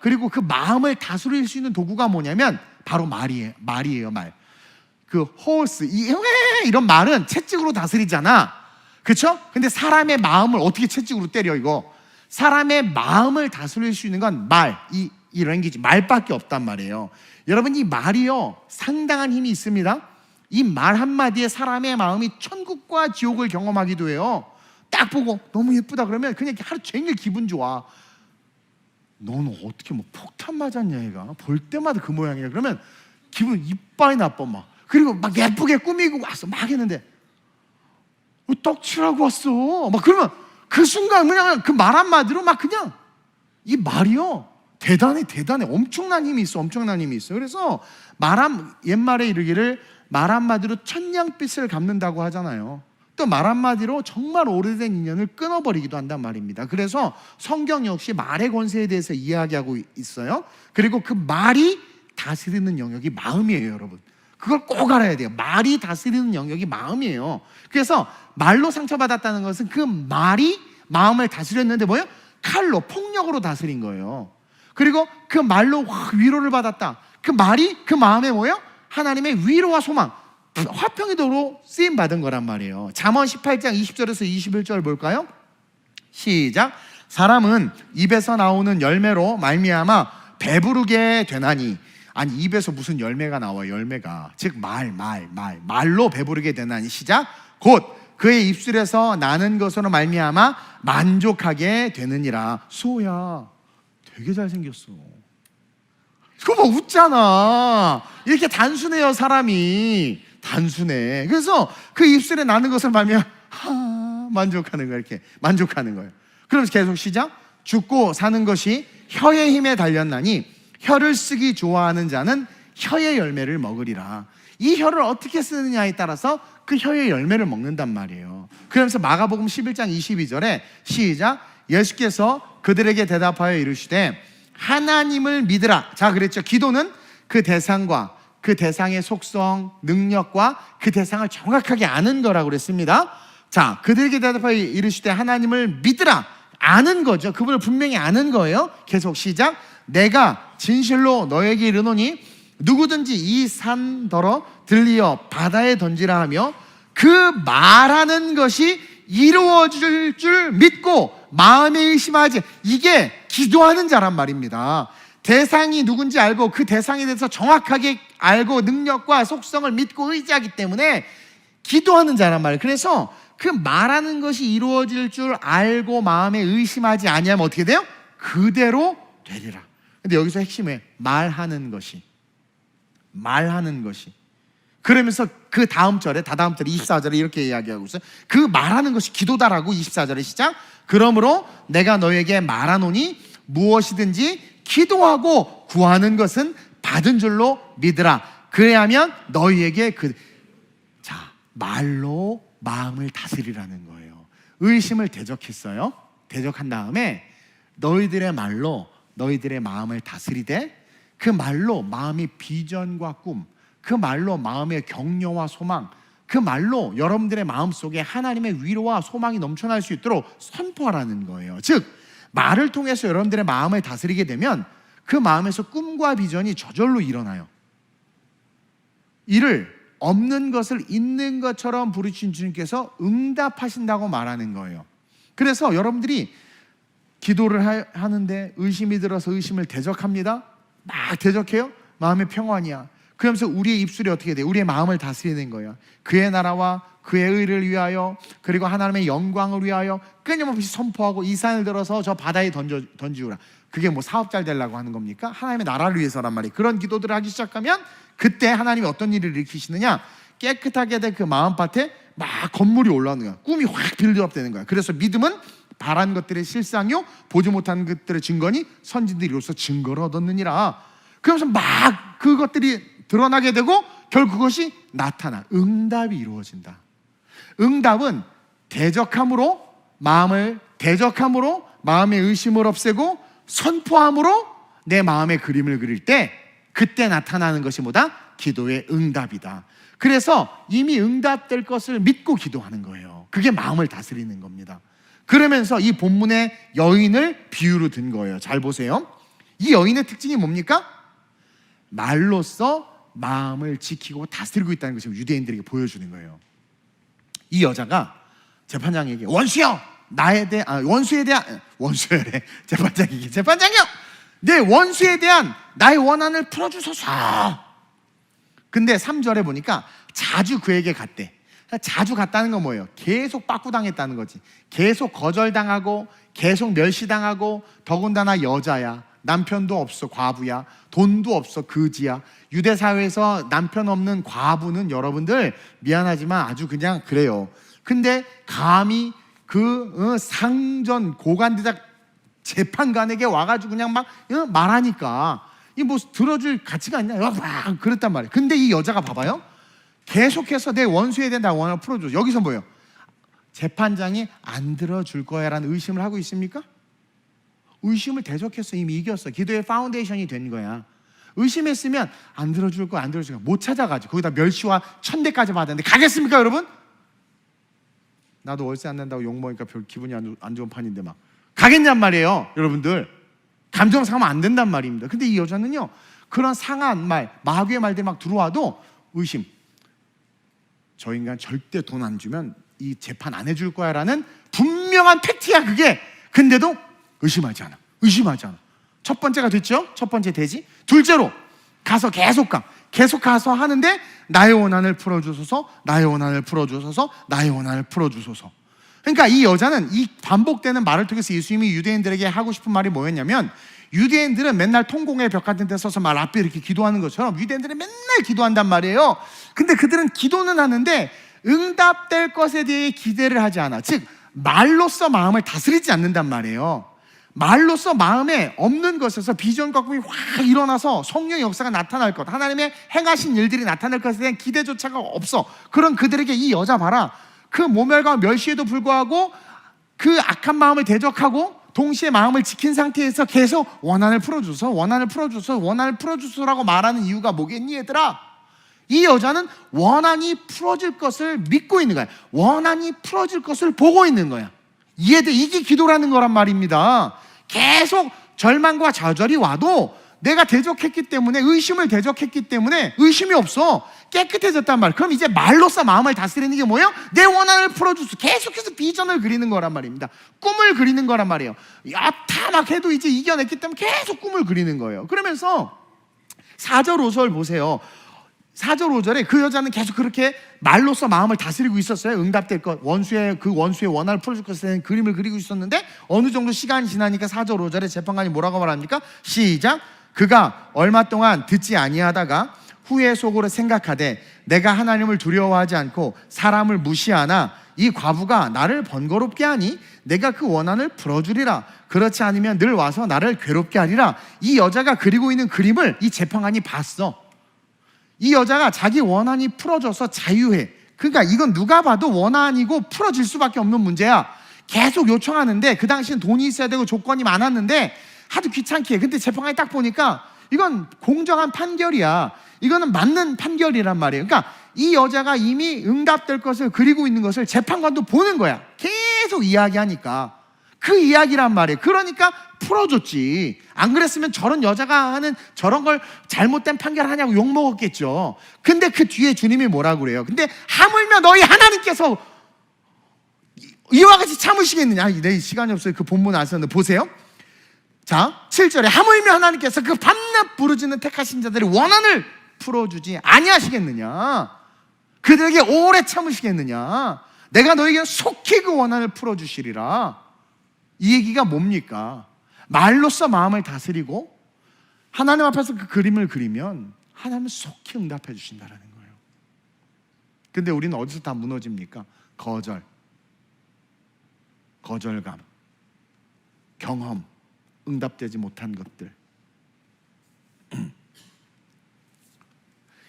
그리고 그 마음을 다스릴 수 있는 도구가 뭐냐면 바로 말이에요. 말. 그 호스, 이런 말은 채찍으로 다스리잖아, 그렇죠? 근데 사람의 마음을 어떻게 채찍으로 때려? 이거 사람의 마음을 다스릴 수 있는 건 이 랭귀지, 말밖에 없단 말이에요. 여러분, 이 말이요 상당한 힘이 있습니다. 이 말 한마디에 사람의 마음이 천국과 지옥을 경험하기도 해요. 딱 보고 너무 예쁘다 그러면 그냥 하루 종일 기분 좋아. 너는 어떻게 뭐 폭탄 맞았냐, 얘가 볼 때마다 그 모양이야. 그러면 기분 이빨이 나빠 막. 그리고 막 예쁘게 꾸미고 왔어 막 했는데 떡칠하고 왔어 막. 그러면 그 순간 그냥 그 말 한마디로 막 그냥 이 말이요 대단해. 엄청난 힘이 있어. 그래서 옛말에 이르기를 말 한마디로 천냥빛을 갚는다고 하잖아요. 또 말 한마디로 정말 오래된 인연을 끊어버리기도 한단 말입니다. 그래서 성경 역시 말의 권세에 대해서 이야기하고 있어요. 그리고 그 말이 다스리는 영역이 마음이에요, 여러분. 그걸 꼭 알아야 돼요. 말이 다스리는 영역이 마음이에요. 그래서 말로 상처받았다는 것은 그 말이 마음을 다스렸는데 뭐예요? 칼로, 폭력으로 다스린 거예요. 그리고 그 말로 위로를 받았다. 그 말이 그 마음에 뭐예요? 하나님의 위로와 소망, 화평의 도로 쓰임 받은 거란 말이에요. 잠언 18장 20절에서 21절 볼까요? 시작. 사람은 입에서 나오는 열매로 말미암아 배부르게 되나니. 아니, 입에서 무슨 열매가 나와요? 열매가, 즉 말로 배부르게 되나니. 시작. 곧 그의 입술에서 나는 것으로 말미암아 만족하게 되느니라. 수호야, 되게 잘생겼어. 그거 뭐 웃잖아. 이렇게 단순해요, 사람이. 단순해. 그래서 그 입술에 나는 것을 말미암아 만족하는 거예요. 이렇게 만족하는 거예요. 그러면서 계속 시작. 죽고 사는 것이 혀의 힘에 달렸나니 혀를 쓰기 좋아하는 자는 혀의 열매를 먹으리라. 이 혀를 어떻게 쓰느냐에 따라서 그 혀의 열매를 먹는단 말이에요. 그러면서 마가복음 11장 22절에 시작. 예수께서 그들에게 대답하여 이르시되 하나님을 믿으라. 자, 그랬죠. 기도는 그 대상과 그 대상의 속성, 능력과 그 대상을 정확하게 아는 거라고 그랬습니다. 자, 그들에게 대답하여 이르시되 하나님을 믿으라. 아는 거죠. 그분을 분명히 아는 거예요. 계속 시작. 내가 진실로 너에게 이르노니 누구든지 이 산더러 들리어 바다에 던지라 하며 그 말하는 것이 이루어질 줄 믿고 마음에 의심하지. 이게 기도하는 자란 말입니다. 대상이 누군지 알고 그 대상에 대해서 정확하게 알고 능력과 속성을 믿고 의지하기 때문에 기도하는 자란 말이에요. 그래서 그 말하는 것이 이루어질 줄 알고 마음에 의심하지 아니하면 어떻게 돼요? 그대로 되리라. 근데 여기서 핵심은 말하는 것이. 그러면서 그 다음 절에, 다다음 절에 24절에 이렇게 이야기하고 있어요. 그 말하는 것이 기도다라고. 24절에 시작. 그러므로 내가 너에게 말하노니 무엇이든지 기도하고 구하는 것은 받은 줄로 믿으라. 그래야면 너희에게 말로 마음을 다스리라는 거예요. 의심을 대적했어요. 대적한 다음에 너희들의 말로 너희들의 마음을 다스리되 그 말로 마음의 비전과 꿈, 그 말로 마음의 격려와 소망, 그 말로 여러분들의 마음속에 하나님의 위로와 소망이 넘쳐날 수 있도록 선포하라는 거예요. 즉 말을 통해서 여러분들의 마음을 다스리게 되면 그 마음에서 꿈과 비전이 저절로 일어나요. 이를 없는 것을 있는 것처럼 부르신 주님께서 응답하신다고 말하는 거예요. 그래서 여러분들이 기도를 하는데 의심이 들어서 의심을 대적합니다. 막 대적해요? 마음의 평안이야. 그러면서 우리의 입술이 어떻게 돼? 우리의 마음을 다스리는 거예요. 그의 나라와 그의 의를 위하여, 그리고 하나님의 영광을 위하여 끊임없이 선포하고 이 산을 들어서 저 바다에 던지우라. 그게 뭐 사업 잘 되려고 하는 겁니까? 하나님의 나라를 위해서란 말이에요. 그런 기도들을 하기 시작하면 그때 하나님이 어떤 일을 일으키시느냐? 깨끗하게 된 그 마음밭에 막 건물이 올라오는 거야. 꿈이 확 빌드업 되는 거야. 그래서 믿음은 바란 것들의 실상이요 보지 못한 것들의 증거니 선진들이로서 증거를 얻었느니라. 그러면서 막 그것들이 드러나게 되고 결국 그것이 나타나. 응답이 이루어진다. 응답은 대적함으로 마음의 의심을 없애고 선포함으로 내 마음의 그림을 그릴 때 그때 나타나는 것이 뭐다? 기도의 응답이다. 그래서 이미 응답될 것을 믿고 기도하는 거예요. 그게 마음을 다스리는 겁니다. 그러면서 이 본문의 여인을 비유로 든 거예요. 잘 보세요. 이 여인의 특징이 뭡니까? 말로써 마음을 지키고 다스리고 있다는 것을 유대인들에게 보여주는 거예요. 이 여자가 재판장에게 원수여! 재판장이요! 내 원수에 대한 나의 원한을 풀어주소서. 근데 3절에 보니까 자주 그에게 갔대. 자주 갔다는 건 뭐예요? 계속 빠꾸당했다는 거지. 계속 거절당하고 계속 멸시당하고, 더군다나 여자야. 남편도 없어, 과부야. 돈도 없어, 거지야. 유대 사회에서 남편 없는 과부는 여러분들 미안하지만 아주 그냥 그래요. 근데 감히 그 상전 고관대작 재판관에게 와가지고 그냥 막 말하니까 이 뭐 들어줄 가치가 있냐? 막 그랬단 말이에요. 근데 이 여자가 봐봐요. 계속해서 내 원수에 대한 원한을 풀어줘. 여기서 뭐예요? 재판장이 안 들어줄 거야 라는 의심을 하고 있습니까? 의심을 대적해서 이미 이겼어. 기도의 파운데이션이 된 거야. 의심했으면 안 들어줄 거야, 안 들어줄 거야. 못 찾아가지. 거기다 멸시와 천대까지 받았는데 가겠습니까, 여러분? 나도 월세 안 낸다고 욕먹으니까 별 기분이 안 좋은 판인데 막 가겠냔 말이에요. 여러분들 감정 상하면 안 된단 말입니다. 근데 이 여자는요, 그런 상한 말, 마귀의 말들이 막 들어와도 의심. 저 인간 절대 돈 안 주면 이 재판 안 해줄 거야 라는 분명한 팩트야 그게. 근데도 의심하지 않아. 첫 번째가 됐죠? 첫 번째 되지. 둘째로 가서 계속 가서 하는데 나의 원한을 풀어주소서. 그러니까 이 여자는 이 반복되는 말을 통해서 예수님이 유대인들에게 하고 싶은 말이 뭐였냐면, 유대인들은 맨날 통공의 벽 같은 데 서서 말 앞에 이렇게 기도하는 것처럼 유대인들은 맨날 기도한단 말이에요. 근데 그들은 기도는 하는데 응답될 것에 대해 기대를 하지 않아. 즉 말로써 마음을 다스리지 않는단 말이에요. 말로써 마음에 없는 것에서 비전과 꿈이 확 일어나서 성령의 역사가 나타날 것, 하나님의 행하신 일들이 나타날 것에 대한 기대조차가 없어. 그런 그들에게 이 여자 봐라. 그 모멸과 멸시에도 불구하고 그 악한 마음을 대적하고 동시에 마음을 지킨 상태에서 계속 원한을 풀어주소라고 말하는 이유가 뭐겠니 얘들아? 이 여자는 원한이 풀어질 것을 믿고 있는 거야. 원한이 풀어질 것을 보고 있는 거야. 이해돼? 이게 기도라는 거란 말입니다. 계속 절망과 좌절이 와도 내가 대적했기 때문에, 의심을 대적했기 때문에 의심이 없어. 깨끗해졌단 말이에요. 그럼 이제 말로써 마음을 다스리는 게 뭐예요? 내 원한을 풀어주소. 계속해서 비전을 그리는 거란 말입니다. 꿈을 그리는 거란 말이에요. 다 막 해도 이제 이겨냈기 때문에 계속 꿈을 그리는 거예요. 그러면서 4절 5절 보세요. 4절 5절에 그 여자는 계속 그렇게 말로써 마음을 다스리고 있었어요. 응답될 것, 원수의 원한을 풀어줄 것에 대한 그림을 그리고 있었는데, 어느 정도 시간이 지나니까 4절 5절에 재판관이 뭐라고 말합니까? 시작. 그가 얼마 동안 듣지 아니하다가 후에 속으로 생각하되 내가 하나님을 두려워하지 않고 사람을 무시하나 이 과부가 나를 번거롭게 하니 내가 그 원한을 풀어주리라. 그렇지 않으면 늘 와서 나를 괴롭게 하리라. 이 여자가 그리고 있는 그림을 이 재판관이 봤어. 이 여자가 자기 원한이 풀어져서 자유해. 그러니까 이건 누가 봐도 원한이고 풀어질 수밖에 없는 문제야. 계속 요청하는데 그 당시엔 돈이 있어야 되고 조건이 많았는데 하도 귀찮게 해. 근데 재판관이 딱 보니까 이건 공정한 판결이야. 이거는 맞는 판결이란 말이에요. 그러니까 이 여자가 이미 응답될 것을 그리고 있는 것을 재판관도 보는 거야. 계속 이야기하니까. 그 이야기란 말이에요. 그러니까 풀어줬지. 안 그랬으면 저런 여자가 하는 저런 걸 잘못된 판결하냐고 욕먹었겠죠. 근데 그 뒤에 주님이 뭐라고 그래요? 근데 하물며 너희 하나님께서 이와 같이 참으시겠느냐? 내 시간이 없어요. 그 본문 안 썼는데 보세요. 자, 7절에 하물며 하나님께서 그 밤낮 부르짖는 택하신 자들의 원한을 풀어주지 아니하시겠느냐? 그들에게 오래 참으시겠느냐? 내가 너에게 속히 그 원한을 풀어주시리라. 이 얘기가 뭡니까? 말로써 마음을 다스리고 하나님 앞에서 그 그림을 그리면 하나님은 속히 응답해 주신다는 거예요. 근데 우리는 어디서 다 무너집니까? 거절감, 경험, 응답되지 못한 것들.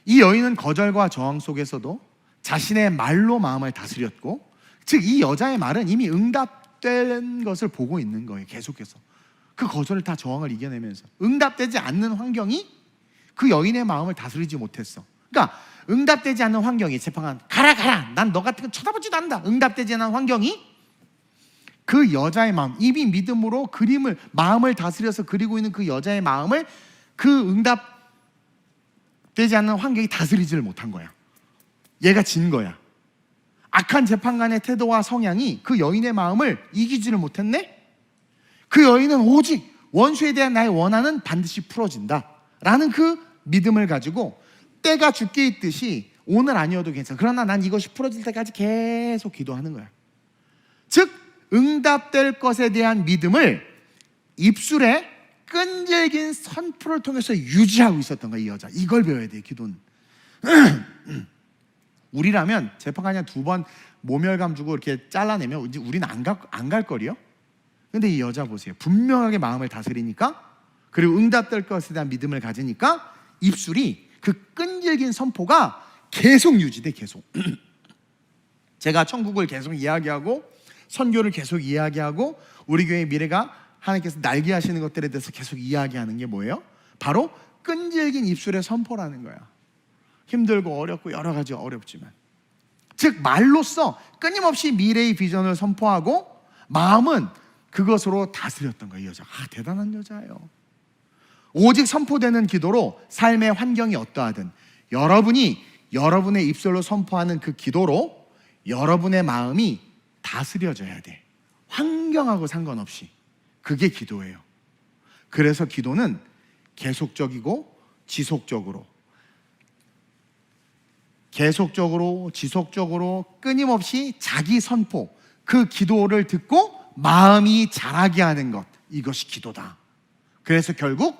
이 여인은 거절과 저항 속에서도 자신의 말로 마음을 다스렸고, 즉 이 여자의 말은 이미 응답된 것을 보고 있는 거예요. 계속해서 그 거절을 다 저항을 이겨내면서 응답되지 않는 환경이 그 여인의 마음을 다스리지 못했어. 그러니까 응답되지 않는 환경이, 재판관 가라 난 너 같은 거 쳐다보지도 않는다. 응답되지 않는 환경이 그 여자의 마음, 이미 믿음으로 그림을, 마음을 다스려서 그리고 있는 그 여자의 마음을 그 응답되지 않는 환경이 다스리지를 못한 거야. 얘가 진 거야. 악한 재판관의 태도와 성향이 그 여인의 마음을 이기지를 못했네. 그 여인은 오직 원수에 대한 나의 원한은 반드시 풀어진다 라는 그 믿음을 가지고 때가 죽게 있듯이 오늘 아니어도 괜찮아, 그러나 난 이것이 풀어질 때까지 계속 기도하는 거야. 즉 응답될 것에 대한 믿음을 입술에 끈질긴 선포를 통해서 유지하고 있었던 거야, 이 여자. 이걸 배워야 돼, 기도는. 우리라면 재판관이 2번 모멸감 주고 이렇게 잘라내면 이제 우리는 안 갈 거리요. 근데 이 여자 보세요. 분명하게 마음을 다스리니까, 그리고 응답될 것에 대한 믿음을 가지니까 입술이 그 끈질긴 선포가 계속 유지돼. 계속. 제가 천국을 계속 이야기하고 선교를 계속 이야기하고 우리 교회의 미래가 하나님께서 날게 하시는 것들에 대해서 계속 이야기하는 게 뭐예요? 바로 끈질긴 입술의 선포라는 거야. 힘들고 어렵고 여러 가지 어렵지만, 즉 말로써 끊임없이 미래의 비전을 선포하고 마음은 그것으로 다스렸던 거예요. 이 여자. 대단한 여자예요. 오직 선포되는 기도로 삶의 환경이 어떠하든 여러분이 여러분의 입술로 선포하는 그 기도로 여러분의 마음이 다스려져야 돼. 환경하고 상관없이. 그게 기도예요. 그래서 기도는 계속적이고 지속적으로 끊임없이 자기 선포, 그 기도를 듣고 마음이 자라게 하는 것, 이것이 기도다. 그래서 결국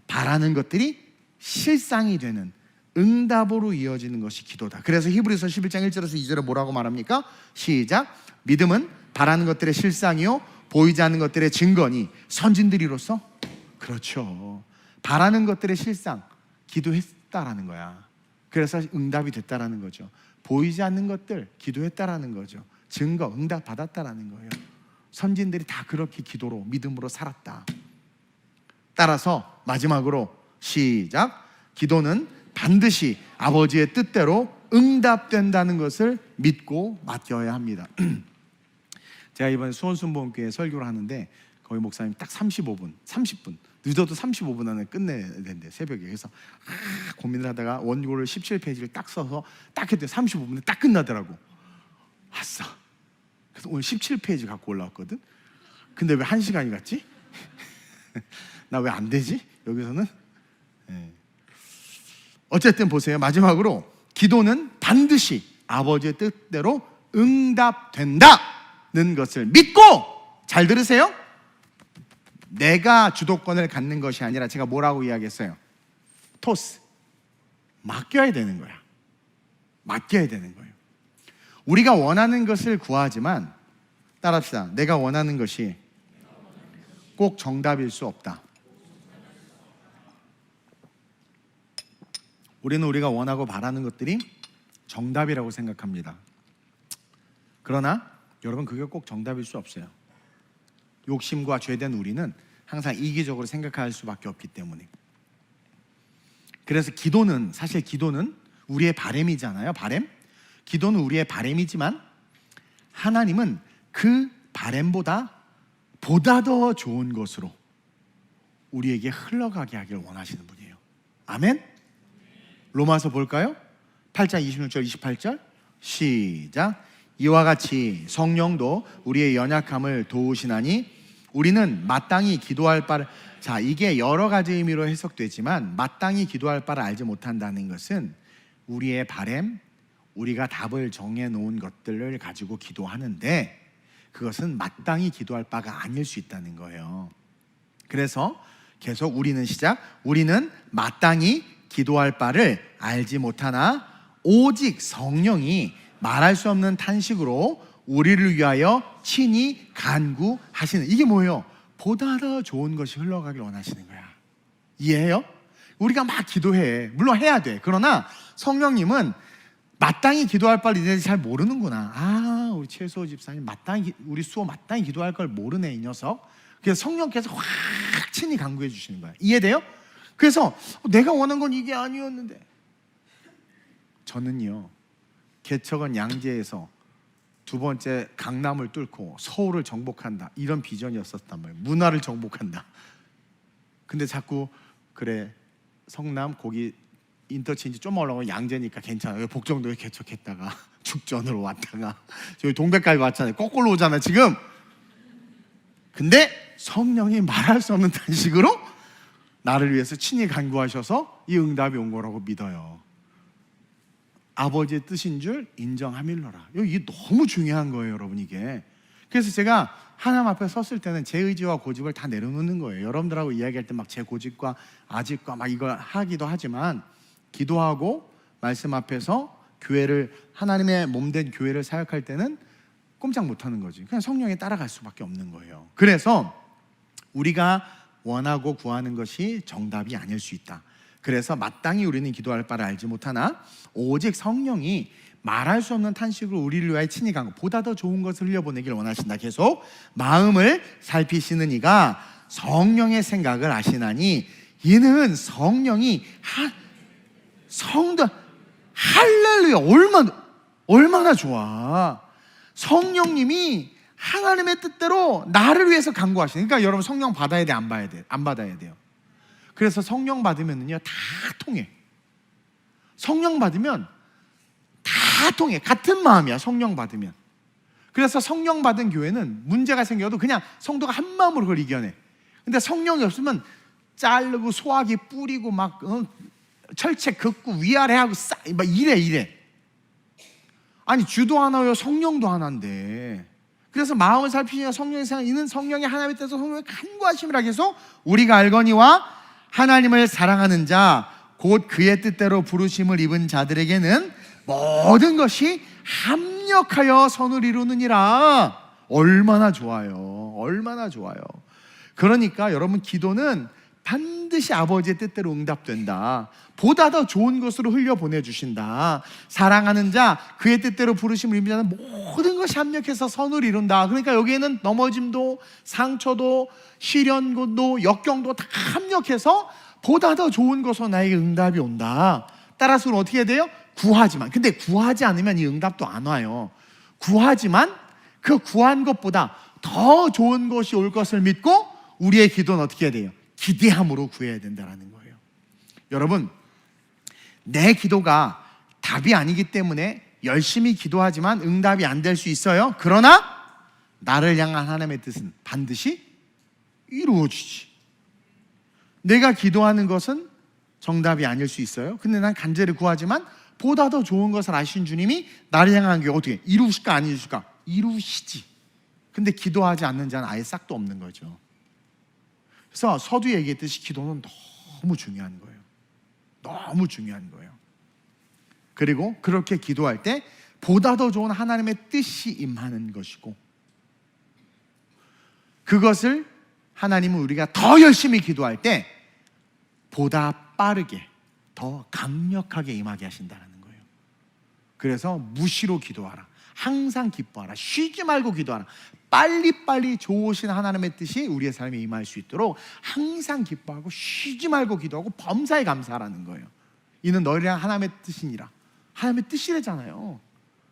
바라는 것들이 실상이 되는, 응답으로 이어지는 것이 기도다. 그래서 히브리서 11장 1절에서 2절에 뭐라고 말합니까? 시작. 믿음은 바라는 것들의 실상이요 보이지 않는 것들의 증거니 선진들이로서. 그렇죠. 바라는 것들의 실상, 기도했다라는 거야. 그래서 응답이 됐다라는 거죠. 보이지 않는 것들, 기도했다라는 거죠. 증거, 응답 받았다라는 거예요. 선진들이 다 그렇게 기도로, 믿음으로 살았다. 따라서 마지막으로 시작. 기도는 반드시 아버지의 뜻대로 응답된다는 것을 믿고 맡겨야 합니다. 제가 이번에 수원순복음교회 설교를 하는데 거기 목사님 딱 30분 늦어도 35분 안에 끝내야 된대, 새벽에. 그래서 고민을 하다가 원고를 17페이지를 딱 써서 딱 했더니 35분에 딱 끝나더라고. 아싸. 그래서 오늘 17페이지 갖고 올라왔거든. 근데 왜 1시간이 갔지? 나 왜 안 되지? 여기서는? 네. 어쨌든 보세요. 마지막으로 기도는 반드시 아버지의 뜻대로 응답된다는 것을 믿고, 잘 들으세요. 내가 주도권을 갖는 것이 아니라, 제가 뭐라고 이야기했어요? 토스. 맡겨야 되는 거야. 맡겨야 되는 거예요. 우리가 원하는 것을 구하지만, 따라합시다. 내가 원하는 것이 꼭 정답일 수 없다. 우리는 우리가 원하고 바라는 것들이 정답이라고 생각합니다. 그러나 여러분, 그게 꼭 정답일 수 없어요. 욕심과 죄된 우리는 항상 이기적으로 생각할 수밖에 없기 때문에. 그래서 기도는, 사실 기도는 우리의 바램이잖아요. 바램. 기도는 우리의 바램이지만 하나님은 그 바램보다 보다 더 좋은 것으로 우리에게 흘러가게 하기를 원하시는 분이에요. 아멘. 로마서 볼까요? 8장 26절 28절 시작. 이와 같이 성령도 우리의 연약함을 도우시나니 우리는 마땅히 기도할 바를, 자, 이게 여러 가지 의미로 해석되지만 마땅히 기도할 바를 알지 못한다는 것은 우리의 바램, 우리가 답을 정해놓은 것들을 가지고 기도하는데 그것은 마땅히 기도할 바가 아닐 수 있다는 거예요. 그래서 계속 우리는 마땅히 기도할 바를 알지 못하나 오직 성령이 말할 수 없는 탄식으로 우리를 위하여 친히 간구하시는, 이게 뭐예요? 보다 더 좋은 것이 흘러가길 원하시는 거야. 이해해요? 우리가 막 기도해, 물론 해야 돼. 그러나 성령님은 마땅히 기도할 바를 이제 잘 모르는구나. 아, 우리 최수호 집사님 우리 수호 마땅히 기도할 걸 모르네, 이 녀석. 그래서 성령께서 확 친히 간구해 주시는 거야. 이해돼요? 그래서 내가 원한 건 이게 아니었는데, 저는요 개척은 양재에서 두 번째 강남을 뚫고 서울을 정복한다, 이런 비전이었었단 말이에요. 문화를 정복한다. 근데 자꾸 그래, 성남 거기 인터체인지 좀 올라오면 양재니까 괜찮아요. 복정도에 개척했다가 죽전으로 왔다가 저희 동백까지 왔잖아요. 거꾸로 오잖아요 지금. 근데 성령이 말할 수 없는 탄식으로 나를 위해서 친히 간구하셔서 이 응답이 온 거라고 믿어요. 아버지의 뜻인 줄 인정함일러라. 이게 너무 중요한 거예요, 여러분. 이게. 그래서 제가 하나님 앞에 섰을 때는 제 의지와 고집을 다 내려놓는 거예요. 여러분들하고 이야기할 때 막 제 고집과 아집과 막 이걸 하기도 하지만, 기도하고 말씀 앞에서 교회를, 하나님의 몸된 교회를 사역할 때는 꼼짝 못하는 거지. 그냥 성령에 따라갈 수밖에 없는 거예요. 그래서 우리가 원하고 구하는 것이 정답이 아닐 수 있다. 그래서 마땅히 우리는 기도할 바를 알지 못하나 오직 성령이 말할 수 없는 탄식으로 우리를 위하여 친히 간구, 보다 더 좋은 것을 흘려보내길 원하신다. 계속 마음을 살피시는 이가 성령의 생각을 아시나니 이는 성령이 성도, 할렐루야, 얼마나 좋아. 성령님이 하나님의 뜻대로 나를 위해서 간구하시는. 그러니까 여러분, 성령 받아야 돼, 안 받아야 돼요? 그래서 성령 받으면은요 다 통해. 성령 받으면 다 통해. 같은 마음이야, 성령 받으면. 그래서 성령 받은 교회는 문제가 생겨도 그냥 성도가 한 마음으로 그걸 이겨내. 근데 성령이 없으면 자르고 소화기 뿌리고 막 철책 긋고 위아래하고 막 이래. 아니, 주도 하나요, 성령도 하나인데. 그래서 마음을 살피시는 성령의 생각, 이는 성령이 하나님의 뜻에서 성령의 간구하심이라 해서 우리가 알거니와 하나님을 사랑하는 자 곧 그의 뜻대로 부르심을 입은 자들에게는 모든 것이 합력하여 선을 이루느니라. 얼마나 좋아요. 얼마나 좋아요. 그러니까 여러분, 기도는 반드시 아버지의 뜻대로 응답된다. 보다 더 좋은 것으로 흘려보내주신다. 사랑하는 자, 그의 뜻대로 부르심을 입은 자는 모든 것이 합력해서 선을 이룬다. 그러니까 여기에는 넘어짐도, 상처도, 시련도, 역경도 다 합력해서 보다 더 좋은 것으로 나에게 응답이 온다. 따라서 어떻게 해야 돼요? 구하지만. 근데 구하지 않으면 이 응답도 안 와요. 구하지만 그 구한 것보다 더 좋은 것이 올 것을 믿고 우리의 기도는 어떻게 해야 돼요? 기대함으로 구해야 된다는 거예요. 여러분, 내 기도가 답이 아니기 때문에 열심히 기도하지만 응답이 안 될 수 있어요. 그러나 나를 향한 하나님의 뜻은 반드시 이루어지지. 내가 기도하는 것은 정답이 아닐 수 있어요. 근데 난 간절히 구하지만 보다 더 좋은 것을 아신 주님이 나를 향한 게 어떻게 이루실까 안 이루실까? 이루시지. 근데 기도하지 않는 자는 아예 싹도 없는 거죠. 그래서 서두에 얘기했듯이 기도는 너무 중요한 거예요. 너무 중요한 거예요. 그리고 그렇게 기도할 때 보다 더 좋은 하나님의 뜻이 임하는 것이고, 그것을 하나님은 우리가 더 열심히 기도할 때 보다 빠르게 더 강력하게 임하게 하신다는 거예요. 그래서 무시로 기도하라. 항상 기뻐하라. 쉬지 말고 기도하라. 빨리빨리 좋으신 하나님의 뜻이 우리의 삶에 임할 수 있도록 항상 기뻐하고 쉬지 말고 기도하고 범사에 감사하라는 거예요. 이는 너희랑 하나님의 뜻이니라. 하나님의 뜻이래잖아요.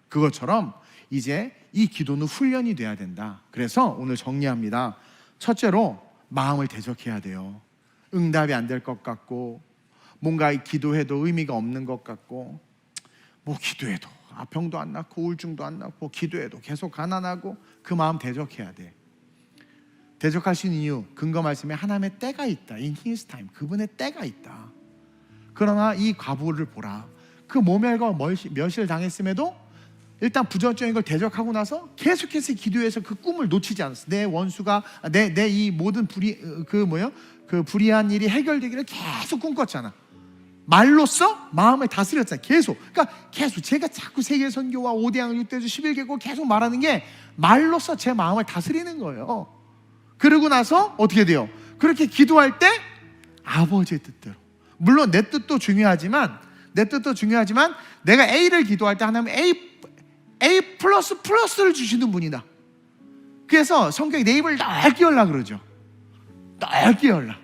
그것처럼 이제 이 기도는 훈련이 돼야 된다. 그래서 오늘 정리합니다. 첫째로 마음을 대적해야 돼요. 응답이 안 될 것 같고, 뭔가 기도해도 의미가 없는 것 같고, 뭐 기도해도 병도 안 낫고 우울증도 안 낫고 기도해도 계속 가난하고, 그 마음 대적해야 돼. 대적할 수 있는 이유, 근거 말씀에 하나님의 때가 있다. In His time, 그분의 때가 있다. 그러나 이 과부를 보라. 그 모멸과 멸시를 당했음에도 일단 부정적인 걸 대적하고 나서 계속해서 기도해서 그 꿈을 놓치지 않았어. 내 원수가 내 이 모든 그 불의한 일이 해결되기를 계속 꿈꿨잖아. 말로써 마음을 다스렸잖아. 계속. 그러니까 계속 제가 자꾸 세계 선교와 5대양 6대주 11개국 계속 말하는 게 말로써 제 마음을 다스리는 거예요. 그러고 나서 어떻게 돼요? 그렇게 기도할 때 아버지의 뜻대로. 물론 내 뜻도 중요하지만 내가 A를 기도할 때 하나님은 A 플러스를 주시는 분이다. 그래서 성경에 내 입을 넓게 열라 그러죠. 넓게 열라.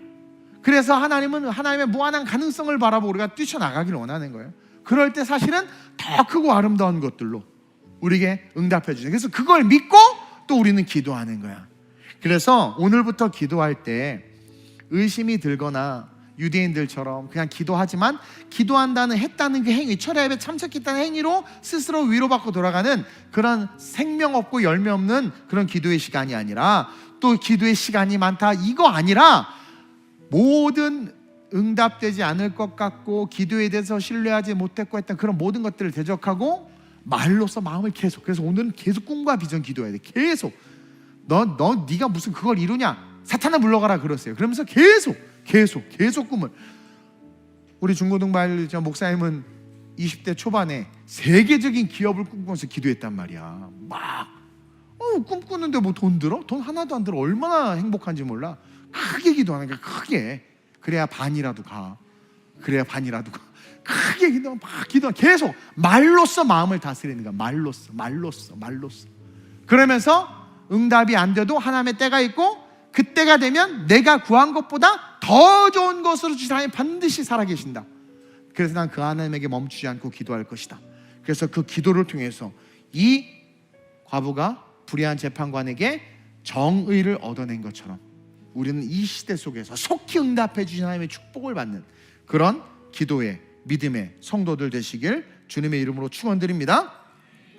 그래서 하나님은 하나님의 무한한 가능성을 바라보고 우리가 뛰쳐나가기를 원하는 거예요. 그럴 때 사실은 더 크고 아름다운 것들로 우리에게 응답해 주죠. 그래서 그걸 믿고 또 우리는 기도하는 거야. 그래서 오늘부터 기도할 때 의심이 들거나 유대인들처럼 그냥 기도하지만 기도한다는 했다는 그 행위, 철야 예배 참석했다는 행위로 스스로 위로받고 돌아가는 그런 생명 없고 열매 없는 그런 기도의 시간이 아니라, 또 기도의 시간이 많다 이거 아니라, 모든 응답되지 않을 것 같고 기도에 대해서 신뢰하지 못했고 했던 그런 모든 것들을 대적하고 말로써 마음을 계속, 그래서 오늘은 계속 꿈과 비전 기도해야 돼. 계속 네가 무슨 그걸 이루냐, 사탄아 물러가라 그랬어요. 그러면서 계속 꿈을. 우리 중고등부 목사님은 20대 초반에 세계적인 기업을 꿈꾸면서 기도했단 말이야. 막 꿈꾸는데 뭐 돈 들어? 돈 하나도 안 들어. 얼마나 행복한지 몰라. 크게 기도하는 거야. 크게. 그래야 반이라도 가. 크게 기도. 계속 말로써 마음을 다스리는 거야. 말로써. 그러면서 응답이 안 돼도 하나님의 때가 있고, 그때가 되면 내가 구한 것보다 더 좋은 것으로 주신 하나님 반드시 살아계신다. 그래서 난 그 하나님에게 멈추지 않고 기도할 것이다. 그래서 그 기도를 통해서 이 과부가 불의한 재판관에게 정의를 얻어낸 것처럼 우리는 이 시대 속에서 속히 응답해 주신 하나님의 축복을 받는 그런 기도의 믿음의 성도들 되시길 주님의 이름으로 축원드립니다.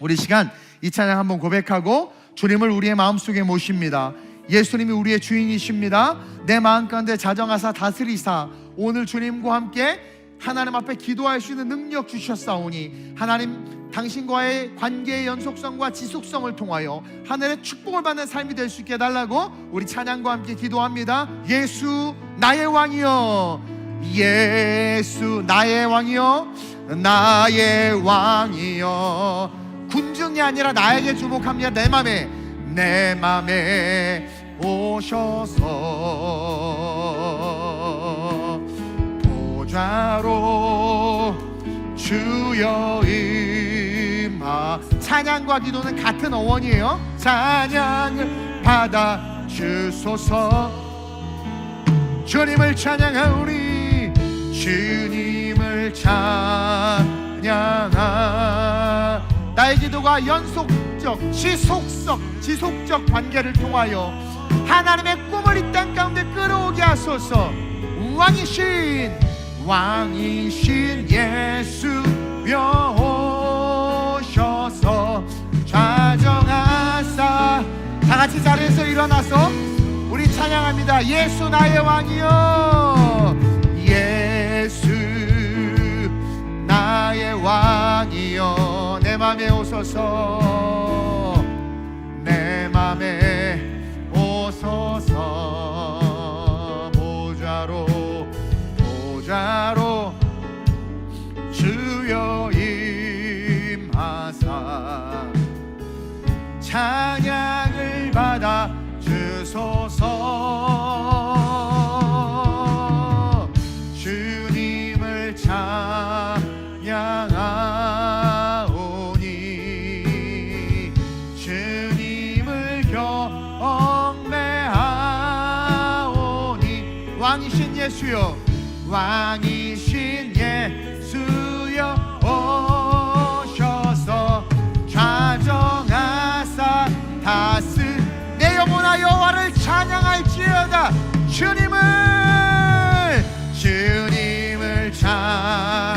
우리 시간 이 찬양 한번 고백하고 주님을 우리의 마음속에 모십니다. 예수님이 우리의 주인이십니다. 내 마음 가운데 자정하사 다스리사 오늘 주님과 함께 하나님 앞에 기도할 수 있는 능력 주셨사오니 하나님 당신과의 관계의 연속성과 지속성을 통하여 하늘의 축복을 받는 삶이 될 수 있게 해달라고 우리 찬양과 함께 기도합니다. 예수 나의 왕이여, 예수 나의 왕이여, 나의 왕이여. 군중이 아니라 나에게 주목합니다. 내 맘에 오셔서 보좌로 주여 임하. 찬양과 기도는 같은 어원이에요. 찬양을 받아 주소서. 주님을 찬양하오니 주님을 찬양하. 나의 기도가 연속적 지속적 관계를 통하여 하나님의 꿈을 이 땅 가운데 끌어오게 하소서. 왕이신 예수여 오셔서 좌정하사. 다같이 자리에서 일어나서 우리 찬양합니다. 예수 나의 왕이여, 예수 나의 왕이여. 내 맘에 오소서, 내 맘에 오소서. 보좌로 주여 임하사 찬양을 받아 주소서. 주님을 찬양하오니 주님을 경배하오니. 왕이신 예수여, 왕이신 예수여 오셔서 좌정하사 내 영혼아 여호와를 찬양할지어다. 주님을 찬양하오니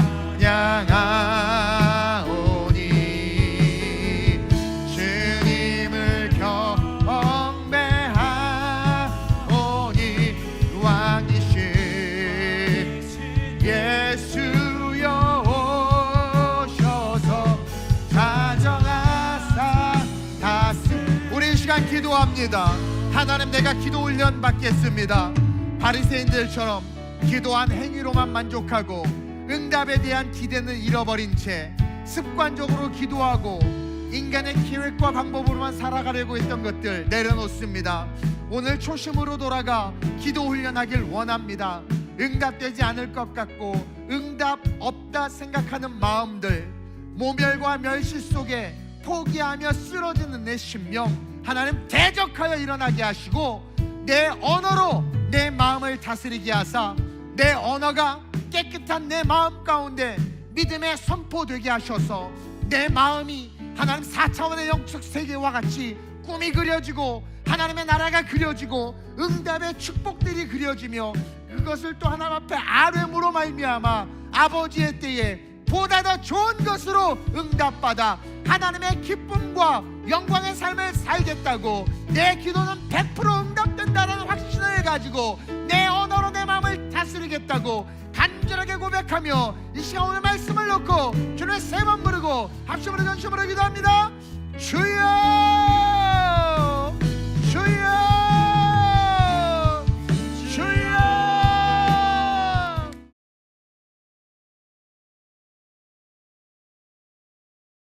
주님을 경배하오니. 기도합니다. 하나님, 내가 기도 훈련 받겠습니다. 바리새인들처럼 기도한 행위로만 만족하고 응답에 대한 기대는 잃어버린 채 습관적으로 기도하고 인간의 계획과 방법으로만 살아가려고 했던 것들 내려놓습니다. 오늘 초심으로 돌아가 기도 훈련하길 원합니다. 응답되지 않을 것 같고 응답 없다 생각하는 마음들, 모멸과 멸시 속에 포기하며 쓰러지는 내 심령, 하나님 대적하여 일어나게 하시고 내 언어로 내 마음을 다스리게 하사 내 언어가 깨끗한 내 마음 가운데 믿음의 선포되게 하셔서 내 마음이 하나님 4차원의 영적 세계와 같이 꿈이 그려지고 하나님의 나라가 그려지고 응답의 축복들이 그려지며 그것을 또 하나님 앞에 아뢰므로 말미암아 아버지의 때에 보다 더 좋은 것으로 응답받아 하나님의 기쁨과 영광의 삶을 살겠다고, 내 기도는 100% 응답된다는 확신을 가지고 내 언어로 내 마음을 다스리겠다고 간절하게 고백하며 이 시간 오늘 말씀을 놓고 주님의 세 번 부르고 합심으로 전심으로 기도합니다. 주여!